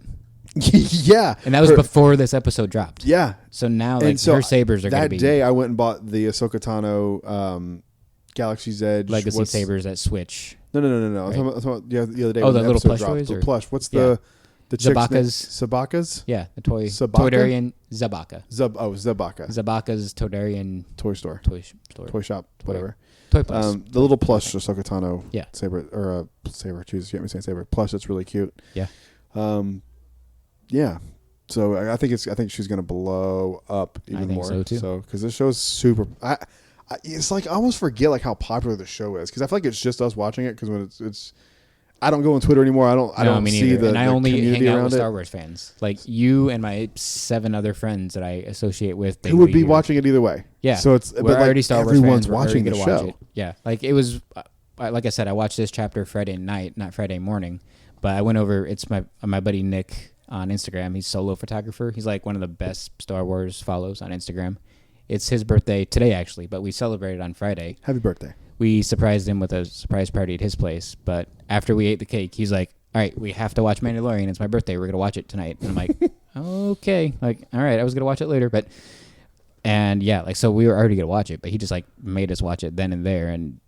Yeah. And that was before this episode dropped. Yeah. So now her sabers are going to be... That day I went and bought the Ahsoka Tano Galaxy's Edge. Legacy sabers at Switch. No. Right? I'm talking the other day. Oh, the little plush toys? The plush. What's the Zabaka's? Yeah, the toy. Toydarian Zabaka. Zabaka. Zabaka's Toydarian... Toy store. Toy shop, whatever. Toy Plus. The little plush Ahsoka Tano saber, or saber, Jesus, you get me saying saber. Plush, that's really cute. Yeah. Yeah. So I think she's going to blow up even more. I think so, too. So, because this show's super... it's like, I almost forget like how popular the show is, because I feel like it's just us watching it, because when it's... I don't go on Twitter anymore. I don't see the... And I only hang out with Star Wars fans. Like you and my 7 other friends that I associate with. Who would be watching it either way. Yeah. So it's... We're already Star Wars everyone's fans. We're watching the show. Watch it. Yeah. Like it was... like I said, I watched this chapter Friday night, not Friday morning. But I went over... It's my buddy Nick on Instagram. He's a solo photographer. He's like one of the best Star Wars follows on Instagram. It's his birthday today, actually, but we celebrated on Friday. Happy birthday. We surprised him with a surprise party at his place, but after we ate the cake, he's like, all right, we have to watch Mandalorian. It's my birthday. We're going to watch it tonight. And I'm like, okay. Like, all right, I was going to watch it later, but... And yeah, like, so we were already going to watch it, but he just like made us watch it then and there, and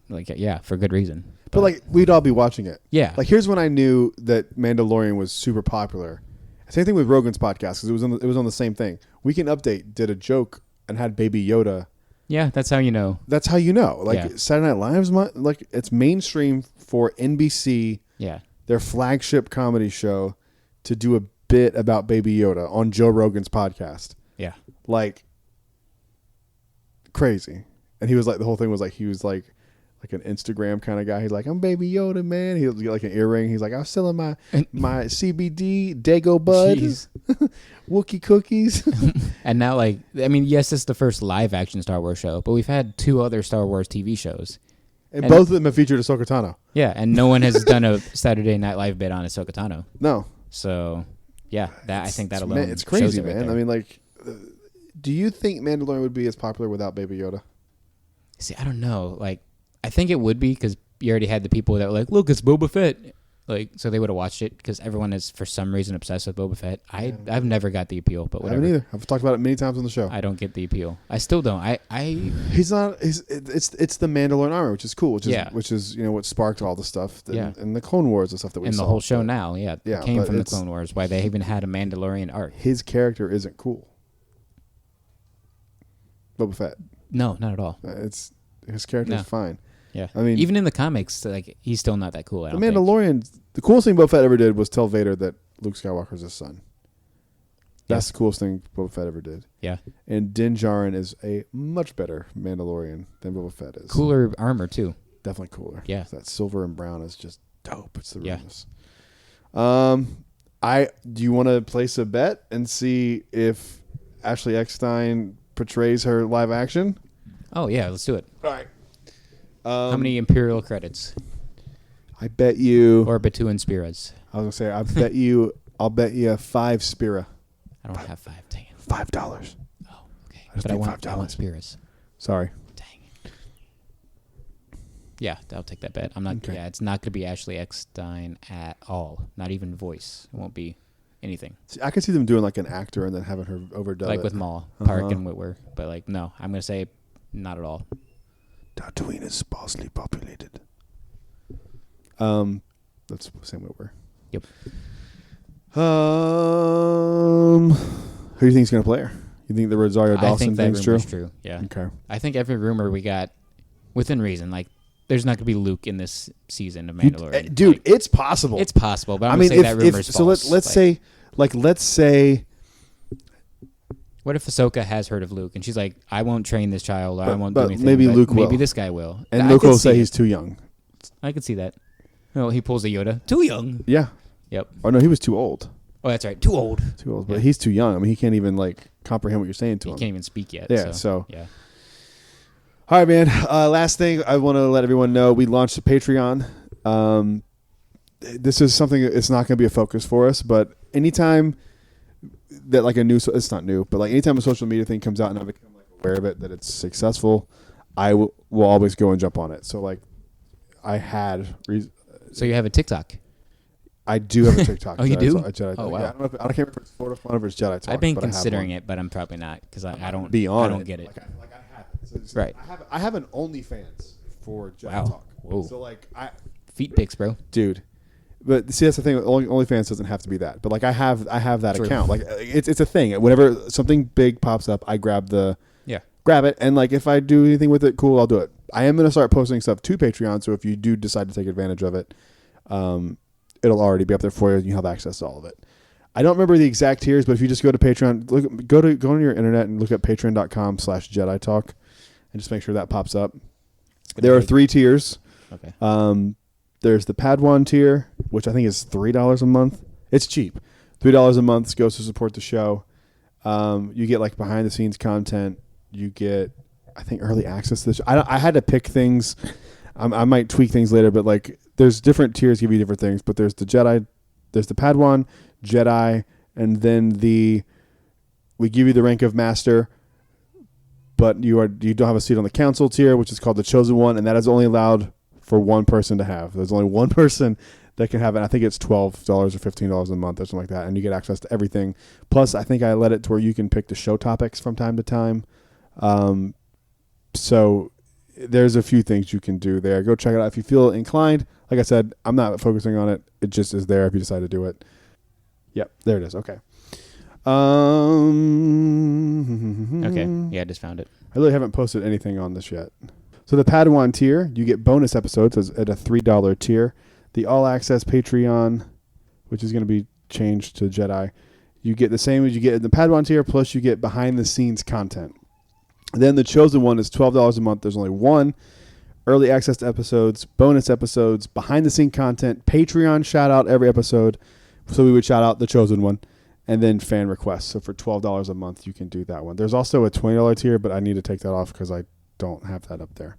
like, yeah, for good reason. But like, we'd all be watching it. Yeah. Like, here's when I knew that Mandalorian was super popular. Same thing with Rogan's podcast, because it was on the same thing. Weekend Update did a joke and had Baby Yoda. Yeah, that's how you know. That's how you know. Like, Saturday Night Live's like, it's mainstream for NBC. Yeah. Their flagship comedy show, to do a bit about Baby Yoda on Joe Rogan's podcast. Yeah. Like, crazy. And he was like, the whole thing was like, he was like an Instagram kind of guy. He's like, I'm Baby Yoda, man. He'll get like an earring. He's like, I was selling my CBD Dago Bud, Wookie cookies. And now, like, I mean, yes, it's the first live action Star Wars show, but we've had 2 other Star Wars TV shows. And both of them have featured Ahsoka Tano. Yeah, and no one has done a Saturday Night Live bit on Ahsoka Tano. No. So, yeah, I think that alone it's crazy, shows it man. Right, I mean, like, do you think Mandalorian would be as popular without Baby Yoda? See, I don't know. Like, I think it would be, because you already had the people that were like, look, it's Boba Fett. Like, so they would have watched it, because everyone is, for some reason, obsessed with Boba Fett. I've never got the appeal, but whatever. I haven't either. I've talked about it many times on the show. I don't get the appeal. I still don't. He's not. It's the Mandalorian armor, which is cool. Which is what sparked all the stuff. And the Clone Wars and stuff that we saw. And the whole show now, it came from the Clone Wars. Why they even had a Mandalorian arc. His character isn't cool. Boba Fett. No, not at all. His character is fine. Yeah, I mean, even in the comics, like, he's still not that cool. The Mandalorian, the coolest thing Boba Fett ever did was tell Vader that Luke Skywalker's his son. That's the coolest thing Boba Fett ever did. Yeah, and Din Djarin is a much better Mandalorian than Boba Fett is. Cooler armor too. Definitely cooler. Yeah, that silver and brown is just dope. It's the realness. Do you want to place a bet and see if Ashley Eckstein portrays her live action? Oh yeah, let's do it. All right. How many Imperial credits? I bet you. Or Batuan Spiras. I was gonna say I'll bet you 5 Spira. I don't have 5. Dang it. $5. Oh, okay. But I want $5. I want Spiras. Sorry. Dang it. Yeah, I'll take that bet. I'm not. Okay. Yeah, it's not going to be Ashley Eckstein at all. Not even voice. It won't be anything. See, I could see them doing like an actor and then having her overdub Like it. with Maul, Park, and Whitwer. But like, no, I'm going to say not at all. Tatooine is sparsely populated. That's Sam Whitwer. Yep. Who do you think is going to play her? You think the Rosario Dawson I think that thing's rumor's true? true. Yeah. Okay. I think every rumor we got, within reason, like there's not going to be Luke in this season of Mandalorian. Dude, like, it's possible. it's possible, but I'm going to say that rumor's false. So let's say. What if Ahsoka has heard of Luke and she's like, I won't train this child, or I won't do anything. Maybe Luke will. Maybe this guy will. And Luke will say he's too young. I could see that. Oh, he pulls a Yoda. Too young. Yeah. Yep. Oh no, he was too old. Oh, that's right. Too old. Too old, but he's too young. I mean, he can't even like comprehend what you're saying to him. He can't even speak yet. Yeah. So yeah. All right, man. Last thing I want to let everyone know: we launched a Patreon. This is something. It's not going to be a focus for us, but anytime that like it's not new, but like anytime a social media thing comes out and I become like aware of it that it's successful, I will always go and jump on it. So like, So you have a TikTok? I do have a TikTok. Oh, you do? Jedi Oh, wow. Yeah, I can't remember if it's Florida Fun or it's Jedi Talk. I've been considering it, but I'm probably not because I don't get it. I have it. So right. I have an OnlyFans for Jedi Talk. Whoa. So like feet pics, bro. Dude. But see, that's the thing. OnlyFans doesn't have to be that. But like I have that True. account. Like it's a thing. Whenever something big pops up, I grab it, and like if I do anything with it, cool, I'll do it. I am gonna start posting stuff to Patreon. So if you do decide to take advantage of it, it'll already be up there for you. You have access to all of it. I don't remember the exact tiers, but if you just go to Patreon, go on your internet and look at patreon.com/Jedi Talk, and just make sure that pops up. There are 3 tiers. Okay. There's the Padawan tier, which I think is $3 a month. It's cheap. $3 a month goes to support the show. You get like behind the scenes content. You get, I think, early access to this. I had to pick things. I might tweak things later, but like there's different tiers give you different things. But there's the Jedi, there's the Padawan, Jedi, and then we give you the rank of Master, but you don't have a seat on the Council tier, which is called the Chosen One, and that is only allowed for one person to have. There's only one person that can have it. I think it's $12 or $15 a month or something like that, and you get access to everything. Plus, I think I let it to where you can pick the show topics from time to time. So there's a few things you can do there. Go check it out if you feel inclined. Like I said, I'm not focusing on it. It just is there if you decide to do it. Yep, there it is. Okay. Okay. Yeah, I just found it. I really haven't posted anything on this yet. So the Padawan tier, you get bonus episodes at a $3 tier. The All Access Patreon, which is going to be changed to Jedi, you get the same as you get in the Padawan tier, plus you get behind the scenes content. Then the Chosen One is $12 a month. There's only one. Early access to episodes, bonus episodes, behind the scene content, Patreon shout out every episode. So we would shout out the Chosen One, and then fan requests. So for $12 a month, you can do that one. There's also a $20 tier, but I need to take that off because I don't have that up there.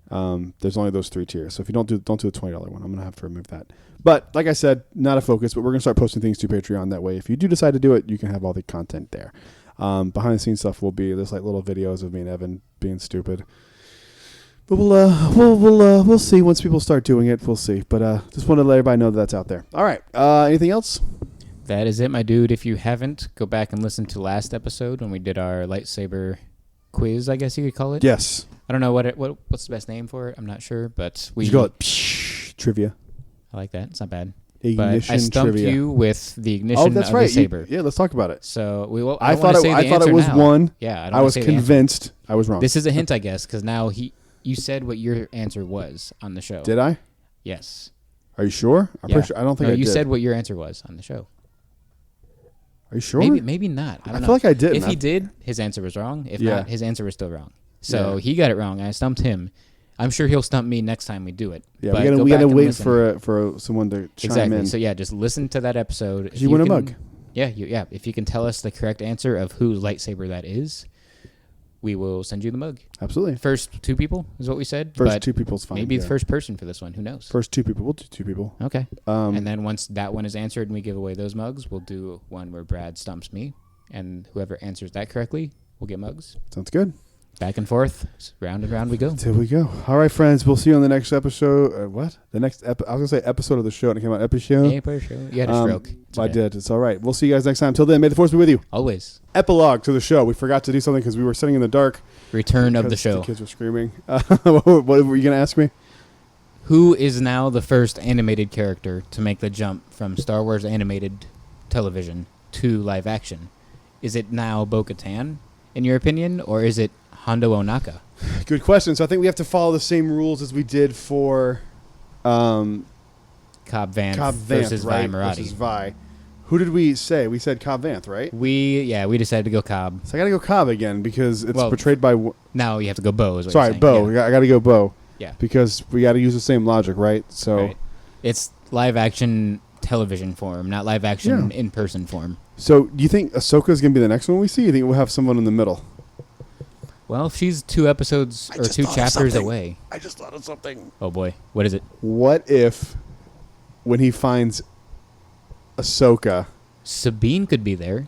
There's only those 3 tiers. So if you don't do the $20 one, I'm gonna have to remove that. But like I said, not a focus. But we're gonna start posting things to Patreon that way. If you do decide to do it, you can have all the content there. Behind the scenes stuff will be there's like little videos of me and Evan being stupid. But we'll see once people start doing it. We'll see. But just want to let everybody know that that's out there. All right. Anything else? That is it, my dude. If you haven't, go back and listen to last episode when we did our lightsaber quiz, I guess you could call it. Yes. I don't know what's the best name for it. I'm not sure, but you call it trivia. I like that. It's not bad. Ignition but I stumped trivia. you with the ignition of the saber. Yeah, let's talk about it. So I thought it was now. one. Yeah, I was convinced I was wrong. This is a hint, I guess, because now you said what your answer was on the show. Did I? Yes. Are you sure? I'm pretty sure. I don't think I did. You said what your answer was on the show. Are you sure? Maybe not. I don't know. Feel like I did. If he did, his answer was wrong. If not, his answer was still wrong. So he got it wrong. I stumped him. I'm sure he'll stump me next time we do it. Yeah, we gotta wait for someone to chime in. So yeah, just listen to that episode. You win a mug. Yeah, if you can tell us the correct answer of whose lightsaber that is, we will send you the mug. Absolutely. First 2 people is what we said. First 2 people's fine. Maybe the first person for this one. Who knows? First 2 people. We'll do 2 people. Okay. And then once that one is answered and we give away those mugs, we'll do one where Brad stumps me, and whoever answers that correctly will get mugs. Sounds good. back and forth, round and round we go. Here we go. All right, friends. We'll see you on the next episode. What? The next I was going to say episode of the show, and it came out episode. You had a stroke. I did. It's all right. We'll see you guys next time. Till then, may the force be with you. Always. Epilogue to the show. We forgot to do something because we were sitting in the dark. Return of the show. The kids were screaming. What were you going to ask me? Who is now the first animated character to make the jump from Star Wars animated television to live action? Is it now Bo-Katan, in your opinion, or is it Hondo Ohnaka? Good question. So I think we have to follow the same rules as we did for Cobb Vanth versus Vi Marathi. Versus Vi. Who did we say? We said Cobb Vanth, right? We decided to go Cobb. So I got to go Cobb again because it's portrayed by... Now you have to go Bo. Is what Sorry, Bo. Yeah. I got to go Bo. Yeah. Because we got to use the same logic, right? So right. It's live action television form, not live action in person form. So do you think Ahsoka's going to be the next one we see? You think we'll have someone in the middle? Well, if she's 2 episodes or 2 chapters away. I just thought of something. Oh boy, what is it? What if when he finds Ahsoka, Sabine could be there.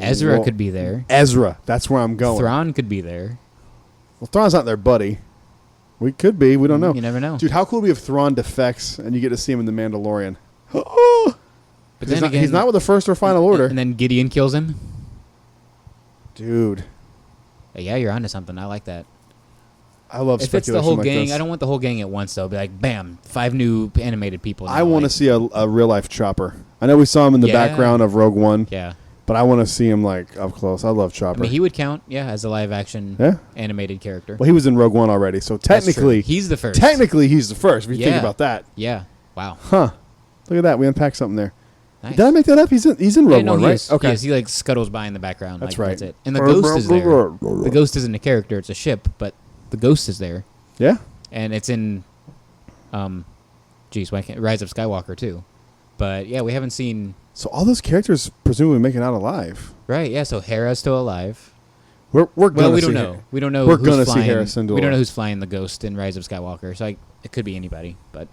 Ezra could be there. Ezra, that's where I'm going. Thrawn could be there. Well, Thrawn's not their buddy. We could be. We don't know. You never know. Dude, how cool would it be if Thrawn defects and you get to see him in The Mandalorian? But then he's not with the First or Final Order. And then Gideon kills him. Dude. Yeah, you're onto something. I like that. I love if it's the whole gang, this. I don't want the whole gang at once, though. Be like, bam, 5 new animated people. I want to see a real-life Chopper. I know we saw him in the background of Rogue One. Yeah. But I want to see him, like, up close. I love Chopper. I mean, he would count, as a live-action animated character. Well, he was in Rogue One already, so technically... He's the first. Technically, he's the first, if you think about that. Yeah. Wow. Huh. Look at that. We unpacked something there. Nice. Did I make that up? He's in Rogue One, right? Okay. Yes, he like scuttles by in the background. That's right. That's it. And the ghost is there. The ghost isn't a character; it's a ship, but the ghost is there. Yeah. And it's in, Rise of Skywalker too. But yeah, we haven't seen. So all those characters presumably making out alive. Right. Yeah. So Hera's still alive. We're gonna we don't know. We don't know. We're gonna see Heiress and we don't know who's flying the ghost in Rise of Skywalker. So it could be anybody, but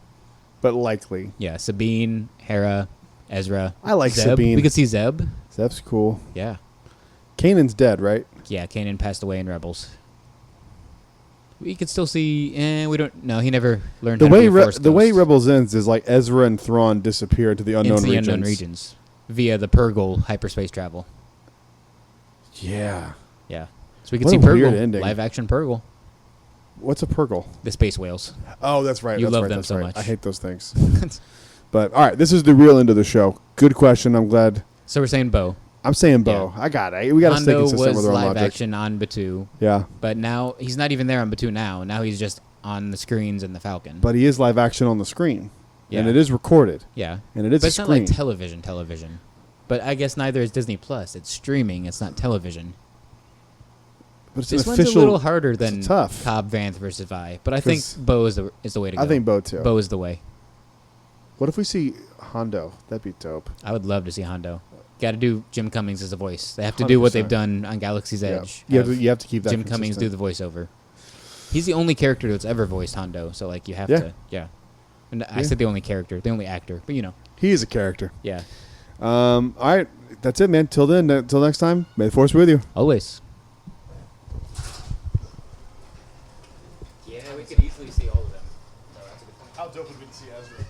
likely. Yeah, Sabine, Hera. Ezra. I like Zeb. Sabine. We could see Zeb. Zeb's cool. Yeah. Kanan's dead, right? Yeah, Kanan passed away in Rebels. We could still see... we don't... No, he never learned how to be a Force The way ghost. Rebels ends is like Ezra and Thrawn disappear into the unknown regions. Via the Purgle hyperspace travel. Yeah. Yeah. So we could see Purgle. Live-action Purgle. What's a Purgle? The space whales. Oh, that's right. You love them so much. I hate those things. But, all right, this is the real end of the show. Good question. I'm glad. So we're saying Bo. I'm saying Bo. Yeah. I got it. We got to stay consistent with our logic. Hondo was live action on Batuu. Yeah. But now, he's not even there on Batuu now. Now he's just on the screens in the Falcon. But he is live action on the screen. Yeah. And it is recorded. Yeah. And it is but a it's screen. not like television. But I guess neither is Disney Plus. It's streaming. It's not television. But it's this an one's official, a little harder than tough. Cobb Vanth versus Vi. But I think Bo is the way to go. I think Bo, too. Bo is the way. What if we see Hondo? That'd be dope. I would love to see Hondo. Got to do Jim Cummings as a voice. They have to do what they've done on Galaxy's Edge. You have to keep that Jim Cummings do the voiceover. He's the only character that's ever voiced Hondo, so like you have to, And I said the only character, the only actor, but you know. He is a character. Yeah. All right, that's it, man. Till then, till next time, may the force be with you. Always. Yeah, we could easily see all of them. So that's a good point. How dope would it be to see Ezra?